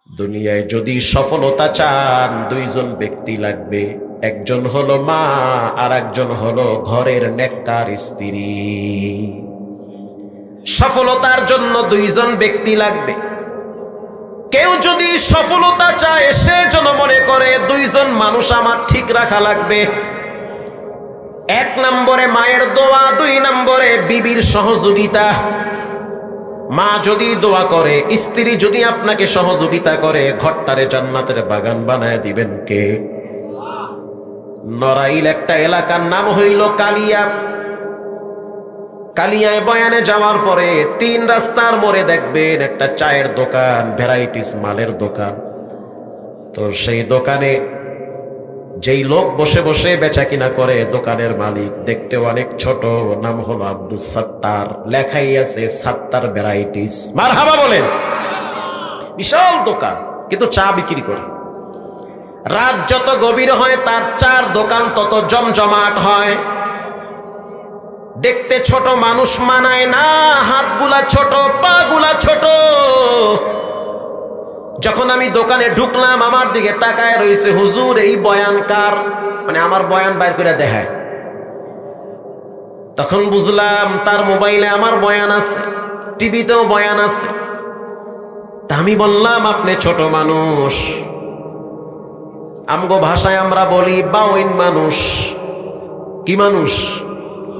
দুনিয়ায় যদি সফলতা চান দুইজন ব্যক্তি লাগবে, একজন হলো মা আর একজন হলো ঘরের নেককার স্ত্রী। সফলতার জন্য দুইজন ব্যক্তি লাগবে। কেউ যদি সফলতা চায় সে যেন মনে করে দুইজন মানুষ আমার ঠিক রাখা লাগবে। এক নম্বরে মায়ের দোয়া, দুই নম্বরে বিবির সহযোগিতা। মা যদি দোয়া করে, স্ত্রী যদি আপনাকে সহযোগিতা করে, ঘরটারে জান্নাতের বাগান বানায় দিবেন কে? নড়াইল একটা এলাকার নাম হইল কালিয়া। কালিয়ায় বয়ানে যাওয়ার পরে 3 রাস্তার মোড়ে দেখবেন একটা চায়ের দোকান, ভ্যারাইটিস মালের দোকান। তো সেই দোকানে যেই লোক বসে বসে বেচা কিনা করে, দোকানের মালিক দেখতে অনেক ছোট, নাম হলো আব্দুল সাত্তার, লেখাই আছে সাত্তার ভ্যারাইটিস। মারহাবা বলেন। বিশাল দোকান, কিন্তু চা বিক্রি করে। রাত যত গভীর হয় তার চার দোকান তত জমজমাট হয়। দেখতে ছোট, মানুষ মানায় না, হাতগুলা ছোট, পা গুলা ছোট। যখন আমি দোকানে ঢুকলাম আমার দিকে তাকায় রয়েছে, হুজুর এই বয়ানকার, মানে আমার বয়ান বাইর করে দেখায়। তখন বুঝলাম তার মোবাইলে আমার বয়ান আছে, টিভিতেও বয়ান আছে। তা আমি বললাম আপনি ছোট মানুষ, আমগো ভাষায় আমরা বলি বাউইন মানুষ। কি মানুষ?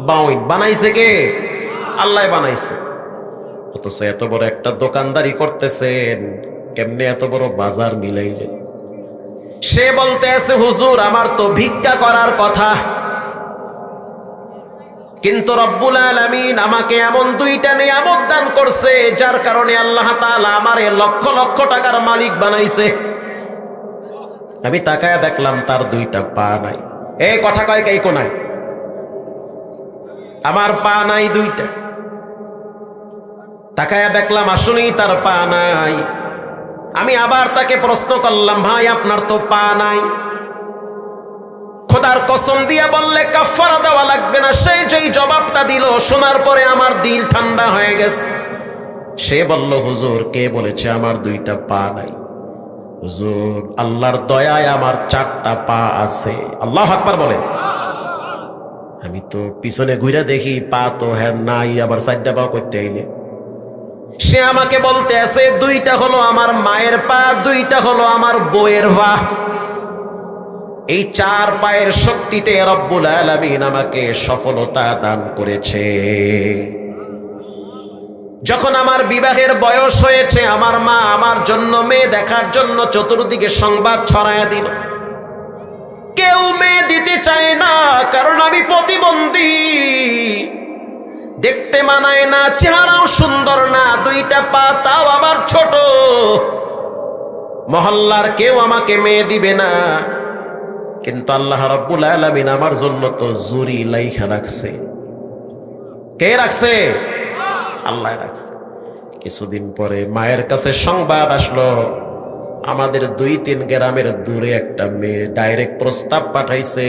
বাউইন। বানাইছে কে? আল্লাহ বানাইছে। অথচ এত বড় একটা দোকানদারি করতেছেন, কেমনে এত বড় বাজার মিলাইলেন? সে বলতে আছে হুজুর আমার তো ভিক্ষা করার কথা, কিন্তু রব্বুল আলামিন আমাকে এমন 2টা নিয়ামত দান করছে যার কারণে আল্লাহ তাআলা আমারে লক্ষ লক্ষ টাকার মালিক বানাইছে। আমি তাকায়া দেখলাম তার 2টা পা নাই। এই কথা কয় কে কোনায়? আমার পা নাই 2টা। তাকায়া দেখলাম আসলেই তার পা নাই। আমি আবার তাকে প্রশ্ন করলাম, ভাই আপনার তো পা নাই, খোদার কসম দিয়া বললে কাফারা দেওয়া লাগবে না? সেই যেই জবাবটা দিল শোনার পরে আমার দিল ঠান্ডা হয়ে গেছে। সে বলল হুজুর কে বলেছে আমার 2টা পা নাই? হুজুর আল্লাহর দয়ায় আমার 4টা পা আছে। আল্লাহু আকবার বলেন। আমি তো পিছনে ঘুরে দেখি পা তো হ্যাঁ নাই, আবার 4টা পা করতে আইলে। সে আমাকে বলতে আছে 2টা হলো আমার মায়ের পা, 2টা হলো আমার বউয়ের পা। এই 4 পায়ের শক্তিতে রব্বুল আলামিন আমাকে সফলতা দান করেছে। যখন আমার বিবাহের বয়স হয়েছে, আমার মা আমার জন্য মেয়ে দেখার জন্য চতুর্দিকে সংবাদ ছড়ায়া দিল। কেউ মেয়ে দিতে চায় না, কারণ আমি প্রতিবন্ধী, দেখতে মানায় না, চেহারাও সুন্দর না, 2টা পা তাও আমার ছোট। মহল্লার কেউ আমাকে মেয়ে দিবে না। কিন্তু আল্লাহ রাব্বুল আলামিন আমার জন্য তো জুরি লাইখা রাখছে। কে রাখছে? আল্লাহ রাখছে। কিছুদিন পরে মায়ের কাছে সংবাদ আসলো, আমাদের 2-3 গ্রামের দূরে একটা মেয়ে ডাইরেক্ট প্রস্তাব পাঠাইছে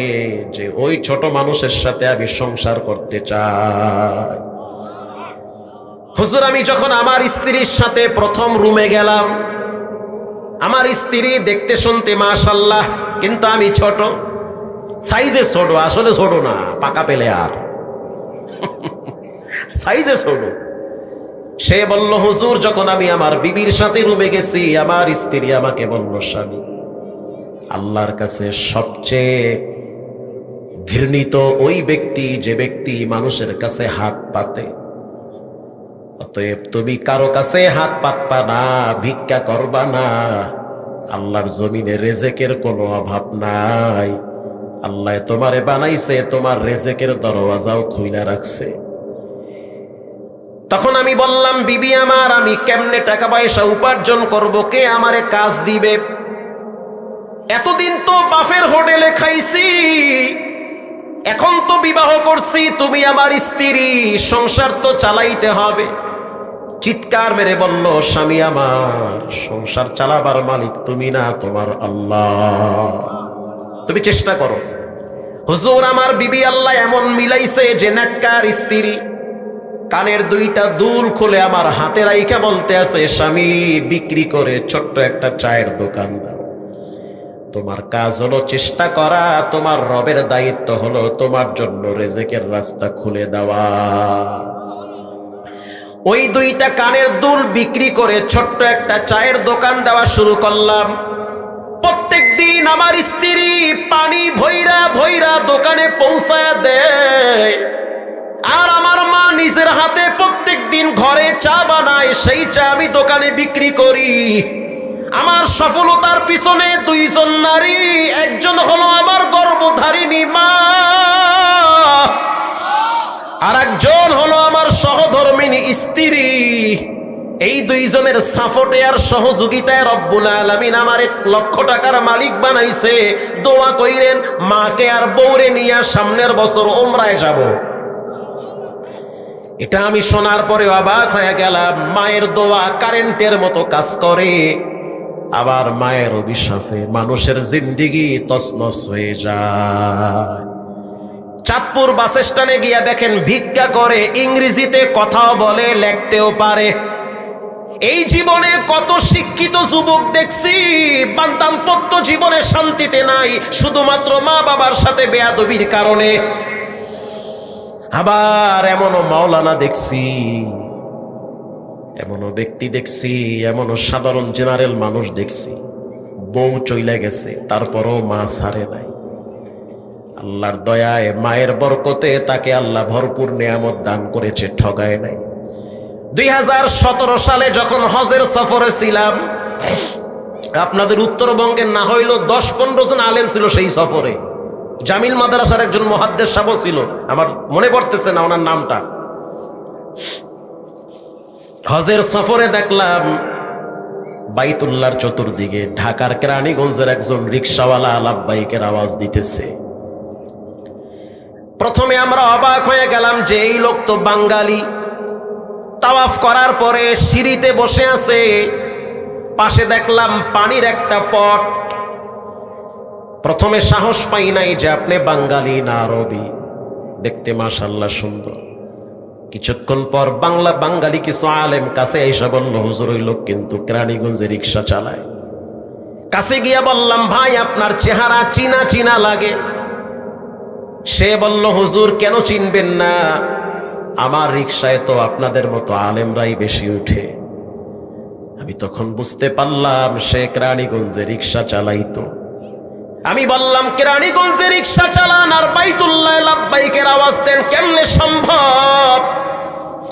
যে ওই ছোট মানুষের সাথে আমি সংসার করতে চাই। হুজুর আমি যখন আমার স্ত্রীর সাথে প্রথম রুমে গেলাম, আমার স্ত্রী দেখতে শুনতে মাশাআল্লাহ, কিন্তু আমি ছোট, সাইজে ছোট, আসলে ছোট না, পাকা পেলে আর সাইজে ছোট। সে বলল হুজুর যখন আমি আমার বিবির সাথে রুমে গেছি, আমার স্ত্রী আমাকে বলল স্বামী, আল্লাহর কাছে সবচেয়ে ঘৃণিত ওই ব্যক্তি যে ব্যক্তি মানুষের কাছে হাত পাতে। অতএব তুমি কারো কাছে হাত পাতবা না, ভিক্ষা করবা না। আল্লাহর জমিনে রেজেকের কোনো অভাব নাই। আল্লাহ তোমারে বানাইছে, তোমার রেজেকের দরওয়াজাও খুইলা রাখছে। তখন আমি বললাম বিবি আমার, আমি কেমনে টাকা পয়সা উপার্জন করব? কে আমারে কাজ দিবে? এতদিন তো বাফের হোটেলে খাইছি, এখন তো বিবাহ করছি, তুমি আমার স্ত্রী, সংসার তো চালাইতে হবে। চিৎকার মেরে বলল স্বামী আমার, সংসার চালাবার মালিক তুমি না, তোমার আল্লাহ। তুমি চেষ্টা করো। হুজুর আমার বিবি আল্লাহ এমন মিলাইছে যে নেককার স্ত্রী, কানের দুইটা দুল খুলে আমার হাতে রাইখা বলতে আছে, স্বামী বিক্রি করে ছোট্ট একটা চায়ের দোকান দাও। তোমার কাজ হলো চেষ্টা করা, তোমার রবের দায়িত্ব হলো তোমার জন্য রিজিকের রাস্তা খুলে দেওয়া। ওই দুইটা কানের দুল বিক্রি করে ছোট্ট একটা চায়ের দোকান দেওয়া শুরু করলাম। প্রত্যেক দিন আমার স্ত্রী পানি ভৈরা ভৈরা দোকানে পৌঁছায় দেয়, আর আমার মা নিজের হাতে প্রত্যেক দিন ঘরে চা বানায়, সেই চা আমি দোকানে বিক্রি করি। আমার সফলতার পিছনে দুইজন নারী, একজন হলো আমার গর্ভধারিণী মা, আর একজন হলো আমার সহধর্মিণী স্ত্রী। এই দুইজনের সাপোর্টে আর সহযোগিতায় রব্বুল আলামিন আমার 1 লক্ষ টাকার মালিক বানাইছে। দোয়া কইরেন মাকে আর বউরে নিয়ে সামনের বছর ওমরায় যাব। এটা আমি শোনার পরে অবাক হয়ে গেলাম। মায়ের দোয়া কারেন্টের মতো কাজ করে, আবার মায়ের অভিশাপে মানুষের জিন্দেগি তছনছ হয়ে যায়। চাঁদপুর বাস স্ট্যান্ডে গিয়া দেখেন ভিক্ষা করে, ইংরেজিতে কথাও বলে, লিখতেও পারে। এই জীবনে কত শিক্ষিত যুবক দেখছি, দাম্পত্য জীবনে শান্তিতে নাই, শুধুমাত্র মা বাবার সাথে বেয়াদবির কারণে। আবার এমনও মাওলানা দেখছি, এমনও ব্যক্তি দেখছি, এমনও সাধারণ জেনারেল মানুষ দেখছি, বউ চইলা গেছে তারপরও মা ছাড়ে নাই। আল্লাহর দয়ায় মায়ের বরকতে তাকে আল্লাহ ভরপুর নেয়ামত দান করেছে, ঠগায় নাই। 2017 সালে যখন হজের সফরে ছিলাম, আপনাদের উত্তরবঙ্গের না হইল 10-15 জন আলেম ছিল সেই সফরে। জামিল মাদ্রাসার একজন মুহাদ্দিস সাহেব ছিল, আমার মনে পড়তেছে না ওনার নামটা। হজের সফরে দেখলাম বাইতুল্লাহর চতুর্দিকে ঢাকার কেরানীগঞ্জের একজন রিকশাওয়ালা লাব্বাইকের আওয়াজ দিতেছে। প্রথমে আমরা অবাক হয়ে গেলাম যে এই লোক তো বাঙালি। তাওয়াফ করার পরে সিঁড়িতে বসে আছে, পাশে দেখলাম পানির একটা পট। প্রথমে সাহস পাই নাই যে আপনি বাঙালি না আরবি, দেখতে মাশাআল্লাহ সুন্দর। কিছুক্ষণ পর বাঙালি কিছু আলেম কাছে এসে বলল, হুজুর ওই লোক কিন্তু কেরানীগঞ্জে রিক্সা চালায়। কাছে গিয়া বললাম, ভাই আপনার চেহারা চিনা চিনা লাগে। সে বলল, হুজুর কেন চিনবেন না, আমার রিক্সায় তো আপনাদের মতো আলেমরাই বেশি উঠে। আমি তখন বুঝতে পারলাম সে কেরানীগঞ্জে রিক্সা চালাইতো। আমি বললাম, কেরানীগঞ্জে রিক্সা চালান আর বাইতুল্লাহ লাব্বাইকের আওয়াজ দেন, কেমনে সম্ভব?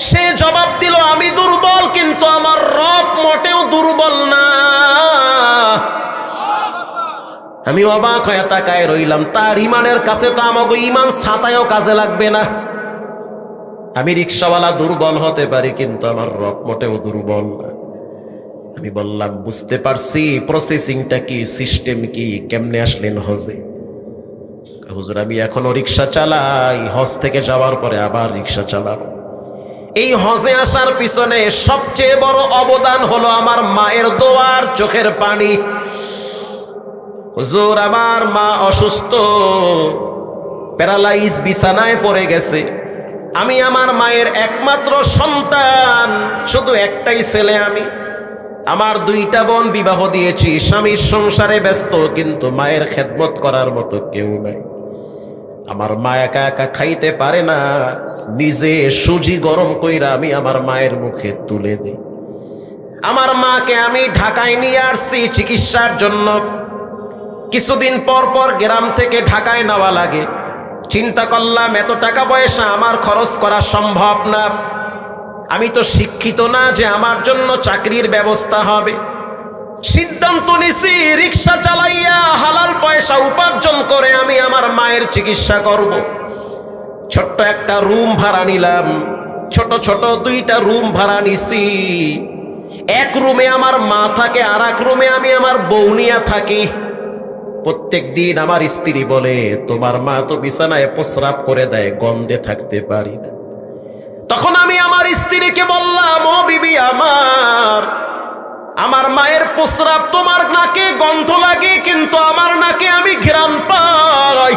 সে জবাব দিল, আমি দুর্বল কিন্তু আমার রব মোটেও দুর্বল না। আমি অবাক হয়ে তাকায় রইলাম, তার ইমানের কাছে তো আমাকে ইমান ছাতায়ও কাজে লাগবে না। আমি রিক্সাওয়ালা দুর্বল হতে পারি কিন্তু আমার রব মোটেও দুর্বল না। আমি বললাম, বুঝতে পারছি প্রসেসিংটা কি, সিস্টেম কি, কেমনে আসলেন হজে? হুজুর আমি এখনো রিক্সা চালাই, হজ থেকে যাওয়ার পরে আবার রিক্সা চালাবো। এই হজে আসার পিছনে সবচেয়ে বড় অবদান হলো আমার মায়ের দোয়ার চোখের পানি। হুজুর আমার মা অসুস্থ, প্যারালাইজ, বিছানায় পড়ে গেছে। আমি আমার মায়ের একমাত্র সন্তান, শুধু একটাই ছেলে আমি। আমার 2টা বোন বিবাহ দিয়েছি, স্বামীর সংসারে ব্যস্ত, কিন্তু মায়ের খেদমত করার মতো কেউ নাই। আমার মা একা একা খাইতে পারে না, নিজে সুজি গরম কইরা আমি আমার মায়ের মুখে তুলে দিই। আমার মাকে আমি ঢাকায় নিয়ে আসছি চিকিৎসার জন্য। কিছুদিন পর পর গ্রাম থেকে ঢাকায় নেওয়া লাগে। চিন্তা করলাম এত টাকা পয়সা আমার খরচ করা সম্ভব না। আমি তো শিক্ষিত না যে আমার জন্য চাকরির ব্যবস্থা হবে। সিদ্ধান্ত নিছি রিক্সা চালাইয়া হালাল পয়সা উপার্জন করে আমি আমার মায়ের চিকিৎসা করব। ছোট্ট একটা রুম ভাড়া নিলাম, ছোট ছোট 2টা রুম ভাড়া নিছি। এক রুমে আমার মা থাকে, আর এক রুমে আমি আমার বউ নিয়া থাকি। প্রত্যেক দিন আমার স্ত্রী বলে, তোমার মা তো বিছানায় প্রস্রাব করে দেয়, গন্ধে থাকতে পারি না। তখন আমি আমার স্ত্রীকে বললাম, ও বিবি আমার মায়ের প্রস্রাব তোমার নাকে গন্ধ লাগে, কিন্তু আমার নাকে আমি ঘ্রাণ পাই।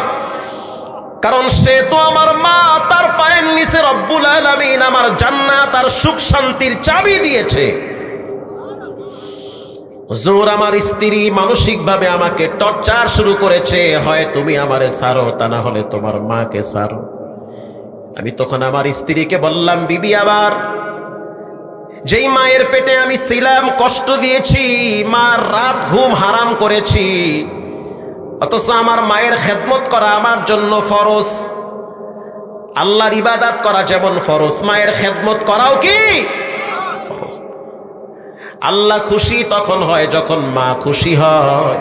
কারণ সে তো আমার মা, তার পায়ের নিচে রব্বুল আলামিন আমার জান্নাত আর সুখ শান্তির চাবি দিয়েছে। হুজুর, আমার স্ত্রী মানসিকভাবে আমাকে টর্চার শুরু করেছে, হয় তুমি আমারে ছাড়ো, তা না হলে তোমার মাকে ছাড়ো। আমি তখন আমার স্ত্রীকে বললাম, বিবি, আবার যেই মায়ের পেটে আমি ছিলাম, কষ্ট দিয়েছি, মার রাত ঘুম হারাম করেছি, অথচ আমার মায়ের খেদমত করা আমার জন্য ফরজ। আল্লাহর ইবাদত করা যেমন ফরজ, মায়ের খেদমত করাও কি ফরজ। আল্লাহ খুশি তখন হয় যখন মা খুশি হয়।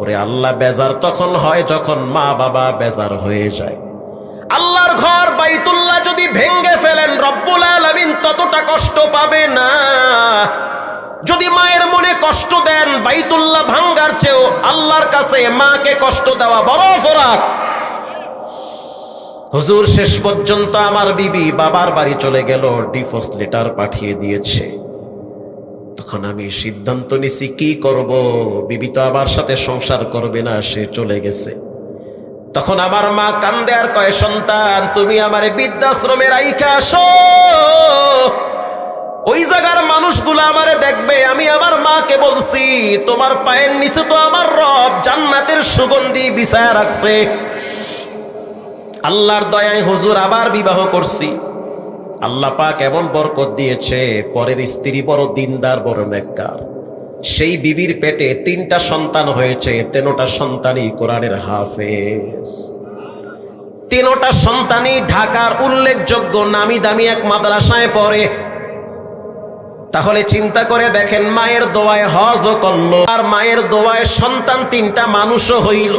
ওরে আল্লাহ বেজার তখন হয় যখন মা বাবা বেজার হয়ে যায়। আল্লাহর ঘর বাইতুল্লাহ যদি ভেঙ্গে ফেলেন, রব্বুল আলামিন ততটা কষ্ট পাবে না। যদি মায়ের মনে কষ্ট দেন, বাইতুল্লাহ ভাঙ্গার চেয়েও আল্লাহর কাছে মাকে কষ্ট দেওয়া বড় অপরাধ। হুজুর, শেষ পর্যন্ত আমার বিবি বাবার বাড়ি চলে গেল, ডিভোর্স লেটার পাঠিয়ে দিয়েছে। তখন আমি সিদ্ধান্ত নিছি কি করব, বিবি তো আমার সাথে সংসার করবে না, সে চলে গেছে। তখন আমার মা কান্দে আর কয়, সন্তান, তুমি আমারে বৃদ্ধাশ্রমে রাইখা আসো, ওই জায়গার মানুষগুলো আমারে দেখবে। আমি আমার মাকে বলছি, তোমার পায়ের নিচে তো আমার রব জান্নাতের সুগন্ধি বিছায়া রাখছে। আল্লাহর দয়ায় হুজুর আবার বিবাহ করছি। আল্লাহ পাক এমন বরকত দিয়েছে, পরের স্ত্রী বড় দিনদার, বড় নেককার। সেই বিবির পেটে 3টা সন্তান হয়েছে, 3টা সন্তানই কোরআনের হাফেজ। 3টা সন্তানই ঢাকার উল্লেখযোগ্য নামি দামি এক মাদ্রাসায় পড়ে। তাহলে চিন্তা করে দেখেন, মায়ের দোয়ায় হজও করলো, আর মায়ের দোয়ায় সন্তান 3টা মানুষও হইল।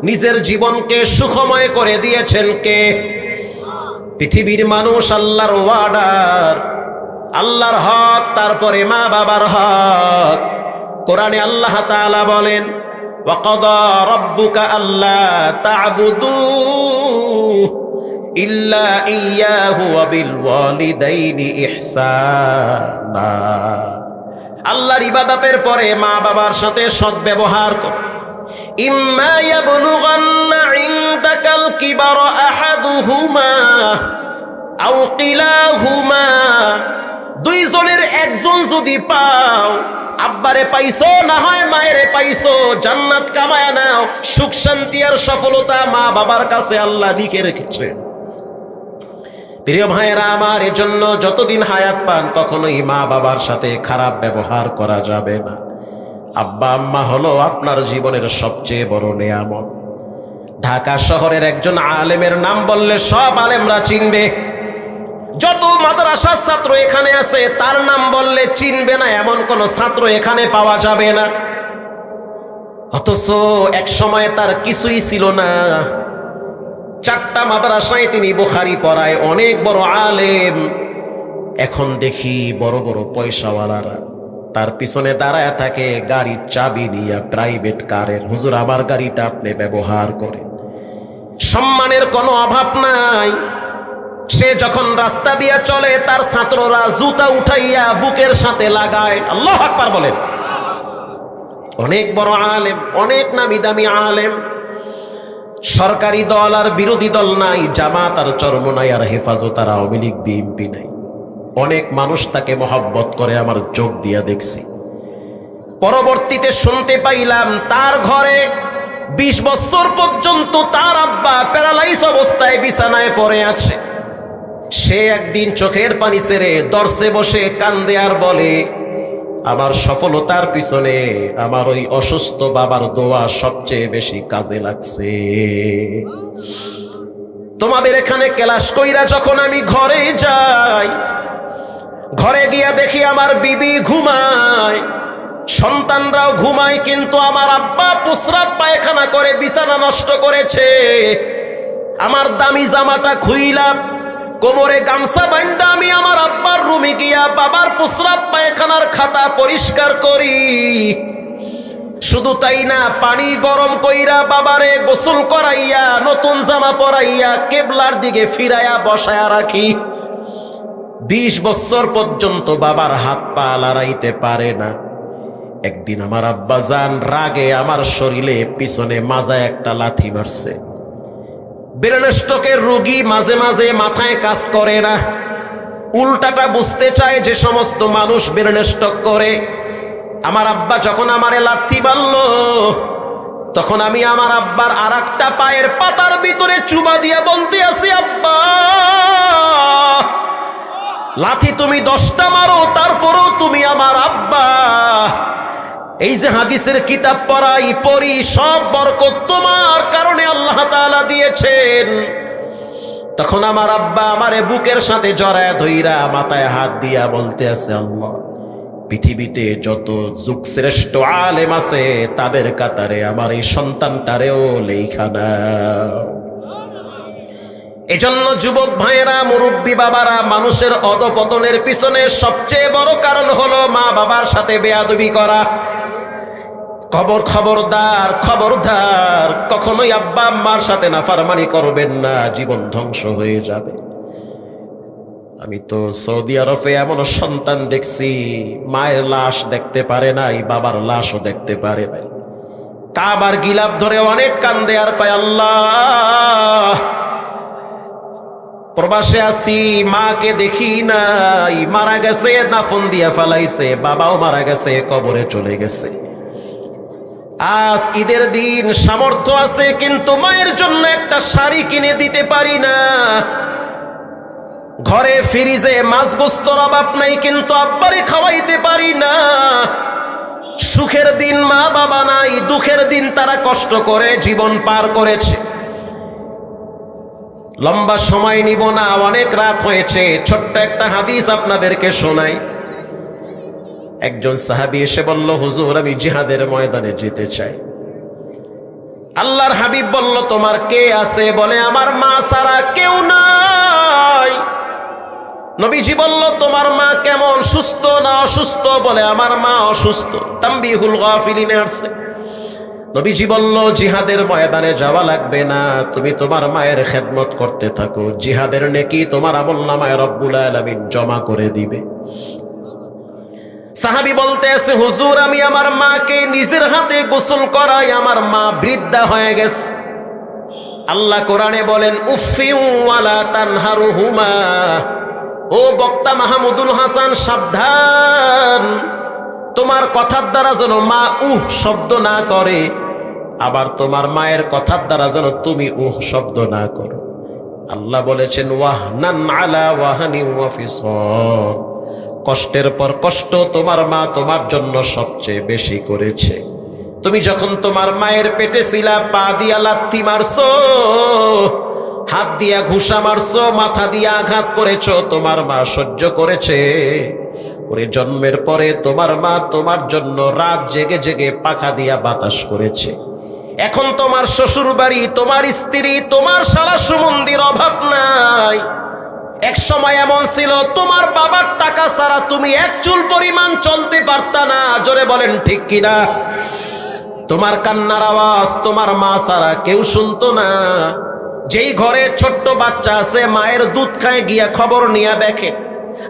নিজের জীবনকে সুখময় করে দিয়েছেন কে? পৃথিবীর মানুষ। আল্লাহর ওয়ার্ডার, আল্লাহর হক, তারপরে মা বাবার হক। কোরআনে আল্লাহ তাআলা বলেন, ওয়াকাদা রাব্বুকা আল্লা তা'বুদু ইল্লা ইয়্যাহু ওয়া বিল ওয়ালিদাইনি ইহসানা। আল্লাহর ইবাদতের পরে মা বাবার সাথে সদ্ব্যবহার কর। ইম্মা ইয়াবলুগান্না ইনদাকাল কিবারা আহাদুহুমা আও কিলাহুমা, 2 জনের একজন যদি পাও, আব্বারে পাইছো না হয় মায়েরে পাইছো, জান্নাত কামায়া নাও। সুখ শান্তি আর সফলতা মা বাবার কাছে আল্লাহ লিখে রেখেছে। প্রিয় ভাইয়েরা আমার, এজন্য যতদিন হায়াত পান কখনোই মা বাবার সাথে খারাপ ব্যবহার করা যাবে না। আব্বা আম্মা হলো আপনার জীবনের সবচেয়ে বড় নেয়ামত। ঢাকা শহরের একজন আলেমের নাম বললে সব আলেমরা চিনবে। যত মাদ্রাসার ছাত্র এখানে আছে, তার নাম বললে চিনবে না এমন কোন ছাত্র এখানে পাওয়া যাবে না। অথচ এক সময় তার কিছুই ছিল না। 4টা মাদ্রাসায় তিনি বুখারী পড়ায়, অনেক বড় আলেম। এখন দেখি বড় বড় পয়সাওয়ালারা তার পিছনে দাঁড়ায় থাকে, গাড়ির চাবি নিয়ে, প্রাইভেট কারের। হুজুর, আমার গাড়িটা আপনি ব্যবহার করেন। সম্মানের কোনো অভাব নাই। সে যখন রাস্তা দিয়ে চলে, তার ছাত্ররা জুতা উঠাইয়া বুকের সাথে লাগায়। আল্লাহু আকবার বলেন। অনেক বড় আলেম, অনেক নামি দামি আলেম। সরকারি দল আর বিরোধী দল নাই, জামাত আর চরমনাই, আর হেফাজত আর আওয়ামী লীগ বিএনপি নাই। অনেক মানুষ তাকে মহব্বত করে, আমার চোখ দিয়া দেখছি। পরবর্তীতে শুনতে পাইলাম তার ঘরে 20 বছর পর্যন্ত তার আব্বা প্যারালাইজ অবস্থায় বিছানায় পড়ে আছে। সে একদিন চোখের পানি ছেড়ে দর্শে বসে কান্দে আর বলে, আমার সফলতার পিছনে আমার ওই অসুস্থ বাবার দোয়া সবচেয়ে বেশি কাজে লাগছে। তোমাদের এখানে ক্লাস কইরা যখন আমি ঘরে যাই, ঘরে গিয়া দেখি আমার বিবি ঘুমায়, সন্তানরাও ঘুমায়, কিন্তু আমার আব্বা প্রস্রাব পায়খানা করে বিছানা নষ্ট করেছে। আমার দামি জামাটা খুইলাম, কোমরে গামছা বান্ধা আমি আমার আব্বার রুমে গিয়া বাবার প্রস্রাব পায়খানার খাতা পরিষ্কার করি। শুধু তাই না, পানি গরম কইরা বাবারে গোসল করাইয়া নতুন জামা পরাইয়া কেবলার দিকে ফিরাইয়া বসায়া রাখি। 20 বছর পর্যন্ত বাবার হাত পা লড়াইতে পারে না। একদিন আমার আব্বাজান রাগে আমার শরীরে পিছনে মাজায় একটা লাথি মারছে। ব্রেন স্ট্রোকের রোগী মাঝে মাঝে মাথায় কাজ করে না, উল্টাটা বুঝতে চায় যে সমস্ত মানুষ ব্রেন স্ট্রোক করে। আমার আব্বা যখন আমারে লাথি মারল, তখন আমি আমার আব্বার আর একটা পায়ের পাতার ভিতরে চুবা দিয়া বলতে আছি, আব্বা লাথি তুমি 10টা মারো, তারপরও তুমি আমার আব্বা। এই যে হাদিসের কিতাব পড়ি, সব বরকত তোমার কারণে আল্লাহ তাআলা দিয়েছেন। তখন আমার আব্বা আমারে বুকের সাথে জড়ায় ধইরা মাথায় হাত দিয়া বলতে আছে, আল্লাহ পৃথিবীতে যত যুগশ্রেষ্ঠ আলেম আছে তাদের কাতারে আমার এই সন্তানটারেও লেখা দাও। এজন্য যুবক ভাইয়েরা, মুরব্বী বাবারা, মানুষের অধপতনের পিছনে সবচেয়ে বড় কারণ হলো মা বাবার সাথে বেয়াদবি করা। খবরদার, কখনোই আব্বা আম্মার সাথে নাফরমানি করবেন না, জীবন ধ্বংস হয়ে যাবে। আমি তো সৌদি আরবে এমন সন্তান দেখছি, মায়ের লাশ দেখতে পারে নাই, বাবার লাশও দেখতে পারে নাই। কাবার গিলাফ ধরে অনেক কান্দে আর কয়, আল্লাহ প্রবাসে আছি, মাকে দেখি নাই, মারা গেছে, দাফন দিয়া ফালাইছে, বাবাও মারা গেছে, কবরে চলে গেছে। আজ ঈদের দিন, সামর্থ্য আছে কিন্তু মায়ের জন্য একটা শাড়ি কিনে দিতে পারি না। ঘরে ফ্রিজে মাছ গোস্তর অভাব নাই কিন্তু আব্বারে খাওয়াইতে পারি না। সুখের দিন মা বাবা নাই, দুঃখের দিন তারা কষ্ট করে জীবন পার করেছে। লম্বা সময় নিব না, অনেক রাত হয়েছে। ছোট্ট একটা হাদিস আপনাদেরকে শোনাই। একজন সাহাবী এসে বলল, হুজুর আমি জিহাদের ময়দানে যেতে চাই। আল্লাহর হাবিব বলল, তোমার কে আছে? বলে, আমার মা ছাড়া কেউ নাই। নবীজি বলল, তোমার মা কেমন, সুস্থ না অসুস্থ? বলে, আমার মা অসুস্থ। তানবীহুল গাফিলিনে আসছে। নবীজি বলল, জিহাদের ময়দানে যাওয়া লাগবে না, তুমি তোমার মায়ের খেদমত করতে থাকো, জিহাদের নেকি তোমার আমলনামায় রব্বুল আলামিন জমা করে দিবে। সাহাবী বলতে আছে, হুজুর আমি আমার মাকে নিজের হাতে গোসল করাই, আমার মা বৃদ্ধা হয়ে গেছে। আল্লাহ কোরআনে বলেন, উফিউ ওয়ালা তানহারুহুমা। ও বক্তা মাহমুদুল হাসান, সাবধান, তোমার কথার দ্বারা যেন মা শব্দ না করে, আবার তোমার মায়ের কথার দ্বারা যেন তুমি শব্দ না করো। আল্লাহ বলেছেন, ওয়াহনান আলা ওয়াহানি ওয়া ফিসাল, কষ্টের পর কষ্ট তোমার মা তোমার জন্য সবচেয়ে বেশি করেছে। তুমি যখন তোমার মায়ের পেটে ছিলা, পা দিয়া লাথি মারছো, হাত দিয়া ঘুষা মারছো, মাথা দিয়া আঘাত করেছো, তোমার মা সহ্য করেছে। ওরে জন্মের পরে তোমার মা তোমার জন্য রাত জেগে জেগে পাখা দিয়া বাতাস করেছে। এখন তোমার শ্বশুর বাড়ি, তোমার স্ত্রী, তোমার শালা সুমন্দির অভাব নাই। এক সময় এমন ছিল, তোমার বাবার টাকা ছাড়া তুমি এক চুল পরিমাণ চলতে পারতা না। জোরে বলেন ঠিক কিনা? তোমার কান্নার আওয়াজ তোমার মা ছাড়া কেউ শুনতো না। যেই ঘরে ছোট্ট বাচ্চা আছে, মায়ের দুধ খায়, গিয়া খবর নিয়ে দেখে,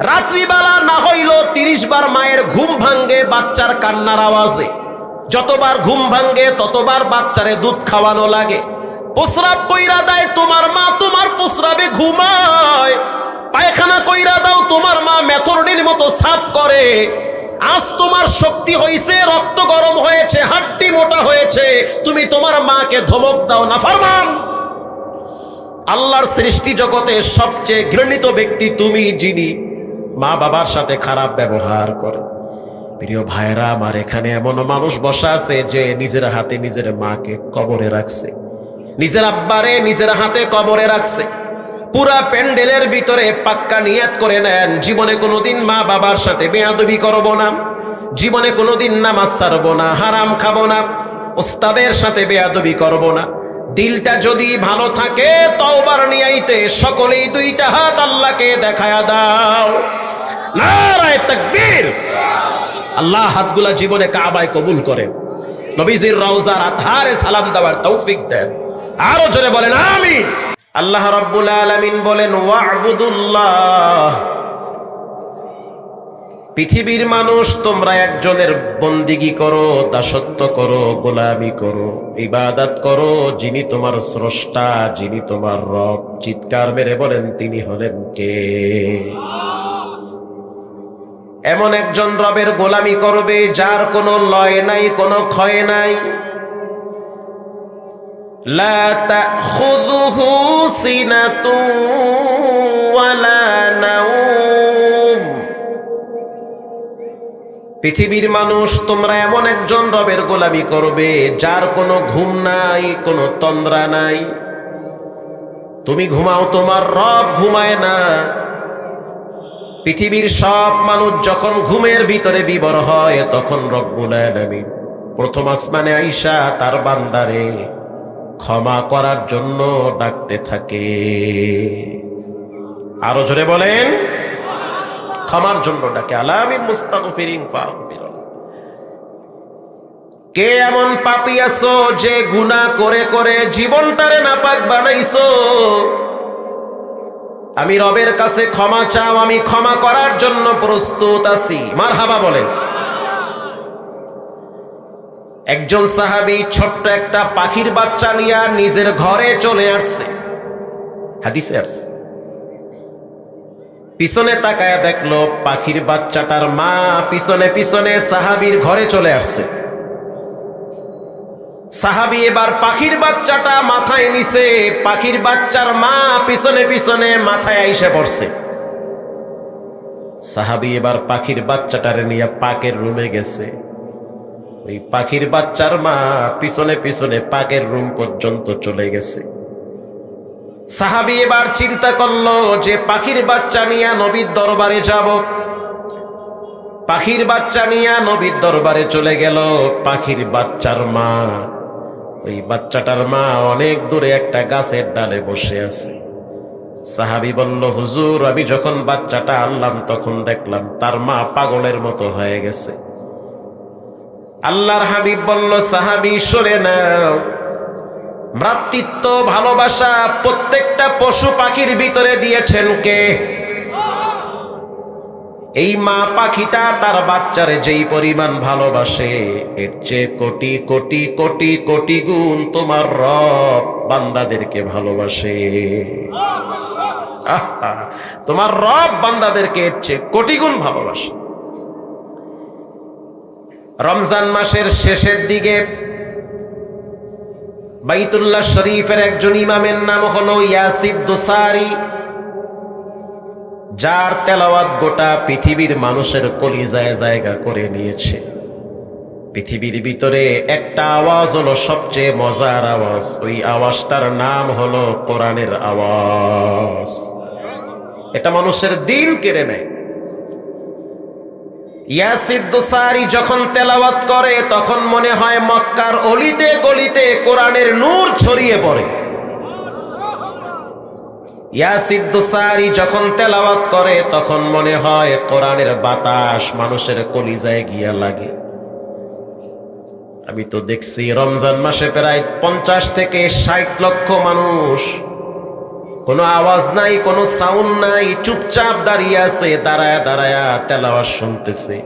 রাত্রিবেলা না হইল 30 বার মায়ের ঘুম ভাঙ্গে বাচ্চার কান্নার আওয়াজে। যতবার ঘুম ভাঙ্গে ততবার বাচ্চারে দুধ খাওয়ানো লাগে। প্রস্রাব কইরা দেয় তোমার মা, তোমার প্রস্রাবে ঘুমায়। পায়খানা কইরা দাও, তোমার মা মেথরনির মতো সাফ করে। আজ তোমার শক্তি হয়েছে, রক্ত গরম হয়েছে, হাড্ডি মোটা হয়েছে, তুমি তোমার মাকে ধমক দাও না ফরমান। আল্লাহর সৃষ্টি জগতে সবচেয়ে ঘৃণিত ব্যক্তি তুমি, যিনি মা বাবার সাথে খারাপ ব্যবহার করে। প্রিয় ভাইরা আমার, এখানে এমন মানুষ বসা আছে যে নিজের হাতে নিজের মাকে কবরে রাখছে, নিজের আব্বারে নিজের হাতে কবরে রাখছে। পুরা প্যান্ডেলের ভিতরে পাক্কা নিয়ত করে নেন, জীবনে কোনোদিন মা বাবার সাথে বেয়াদবি করব না, জীবনে কোনোদিন নামাজ ছাড়বো না, হারাম খাবো না, ওস্তাদের সাথে বেয়াদবি করব না। দিলটা যদি ভালো থাকে, তওবার নিয়াইতে সকলেই 2টা হাত আল্লাহকে দেখায়া দাও। নারায়ে তাকবীর। আল্লাহ হাতগুলা জীবনে কাবায় কবুল করে, নবীজির রওজার আধারে সালাম দেওয়ার তৌফিক দেন। আরো জোরে বলেন আমিন। আল্লাহ রাব্বুল আলামিন বলেন, ওয়া'বুদুল্লাহ পৃথিবীর মানুষ তোমরা একজনের বন্দিগি করো, দাসত্ব করো, গোলামি করো, ইবাদত করো যিনি তোমার স্রষ্টা, যিনি তোমার রব। চিৎকার মেরে বলেন তিনি হলেন কে? এমন একজন রবের গোলামি করবে যার কোনো লয় নাই, কোনো ক্ষয় নাই। লা তাখুযুহু সিনাতুন ওয়ালা নাওম। পৃথিবীর মানুষ তোমরা এমন একজন রবের গোলামি করবে যার কোনো ঘুম নাই, কোনো তন্দ্রা নাই। তুমি ঘুমাও, তোমার রব ঘুমায় না। পৃথিবীর সব মানুষ যখন ঘুমের ভিতরে বিবর হয় তখন রব্বুল আলামিন প্রথম আসমানে আইসা তার বান্দারে ক্ষমা করার জন্য ডাকতে থাকে। আরো জোরে বলেন, ক্ষমার জন্য ডাকে। আলামিন মুস্তাগফিরিন ফাগফির। কে এমন পাপী আছো যে গুনাহ করে করে জীবনটারে নাপাক বানাইছো? আমি রবের কাছে ক্ষমা চাও, আমি ক্ষমা করার জন্য প্রস্তুত আছি। মারহাবা বলেন। একজন সাহাবী ছোট্ট একটা পাখির বাচ্চা নিয়ে নিজের ঘরে চলে আসছে, হাদিসে আসছে। পিছনে তাকায় দেখলো পাখির বাচ্চাটার মা পিছনে পিছনে সাহাবীর ঘরে চলে আসছে। সাহাবী এবার পাখির বাচ্চাটা মাথায় নিছে, পাখির বাচ্চার মা পিছনে পিছনে মাথায় আইসে পড়ছে। সাহাবী এবার পাখির বাচ্চাটারে নিয়ে পাকের রুমে গেছে। ওই পাখির বাচ্চার মা পিছনে পিছনে পাকের রুম পর্যন্ত চলে গেছে। সাহাবী এবার চিন্তা করলো যে পাখির বাচ্চা নিয়ে নবীর দরবারে যাব। পাখির বাচ্চা নিয়ে নবীর দরবারে চলে গেল। পাখির বাচ্চার মা, ওই বাচ্চাটার মা অনেক দূরে একটা গাছের ডালে বসে আছে। সাহাবী বলল, হুজুর আমি যখন বাচ্চাটা আনলাম তখন দেখলাম তার মা পাগলের মতো হয়ে গেছে। আল্লাহর হাবিব বলল, সাহাবী শুনে নাও, ভ্রাতৃত্ব ভালোবাসা প্রত্যেকটা পশু পাখির ভিতরে দিয়েছেন কে? এই মা পাখিটা তার বাচ্চারে যেই পরিমাণ ভালোবাসে এর চেয়ে কোটি কোটি কোটি কোটি গুণ তোমার রব বান্দাদেরকে ভালোবাসে। তোমার রব বান্দাদেরকে এর চেয়ে কোটি গুণ ভালোবাসে। রমজান মাসের শেষের দিকে বাইতুল্লাহ শরীফের একজন ইমামের নাম হলো ইয়াসিদ দোসারি, যার তেলাওয়াত গোটা পৃথিবীর মানুষের কলিজায় জায়গা করে নিয়েছে। পৃথিবীর ভিতরে একটা আওয়াজ হলো সবচেয়ে মজার আওয়াজ, ওই আওয়াজটার নাম হলো কোরআনের আওয়াজ। এটা মানুষের দিল কেড়ে নেয়। ইয়াসিদ দোসারি যখন তেলাওয়াত করে তখন মনে হয় মক্কার অলিতে গলিতে কোরআনের নূর ছড়িয়ে পড়ে। ইয়াসিদ দোসারি যখন তেলাওয়াত করে তখন মনে হয় কোরআনের বাতাস মানুষের কলিজায় গিয়া লাগে। আমি তো দেখছি রমজান মাসে প্রায় 50 থেকে 60 লক্ষ মানুষ, কোনো আওয়াজ নাই, কোনো সাউন্ড নাই, চুপচাপ দাঁড়িয়ে আছে, দাঁড়ায়া দাঁড়ায়া তেলাওয়াত শুনতেছে।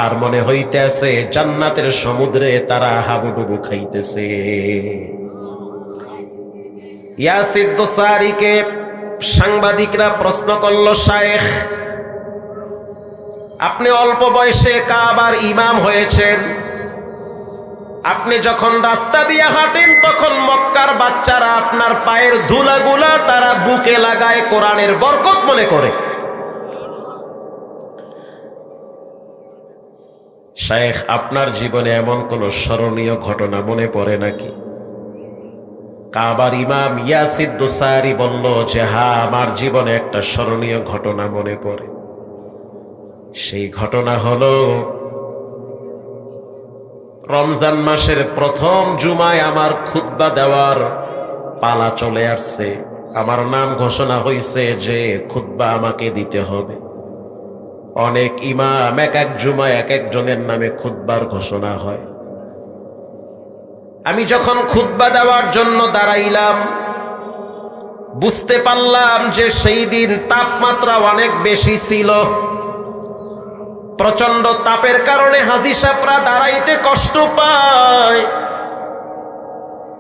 আর মনে হইতেছে জান্নাতের সমুদ্রে তারা হাবুডুবু খাইতেছে। ইয়াসিদ দোসারিকে সাংবাদিকরা প্রশ্ন করল, শায়েখ আপনি অল্প বয়সে কাবার ইমাম হয়েছেন, আপনি যখন রাস্তা দিয়ে হাঁটেন তখন মক্কার বাচ্চারা আপনার পায়ের ধুলাগুলা তারা বুকে লাগায়, কোরআনের বরকত মনে করে। শায়েখ আপনার জীবনে এমন কোন স্মরণীয় ঘটনা মনে পড়ে নাকি? কাবার ইমাম ইয়াসিদ দোসারি বলল যে হ্যাঁ, আমার জীবনে একটা স্মরণীয় ঘটনা মনে পড়ে। সেই ঘটনা হলো রমজান মাসের প্রথম জুমায় আমার খুতবা দেওয়ার পালা চলে আসছে। আমার নাম ঘোষণা হয়েছে যে খুতবা আমাকে দিতে হবে। অনেক ইমাম এক এক জুমায় এক একজনের নামে খুতবার ঘোষণা হয়। আমি যখন খুতবা দেওয়ার জন্য দাঁড়াইলাম বুঝতে পারলাম যে সেই দিন তাপমাত্রা অনেক বেশি ছিল। প্রচন্ড তাপের কারণে হাজী সাহেবরা দাঁড়াইতে কষ্ট পায়,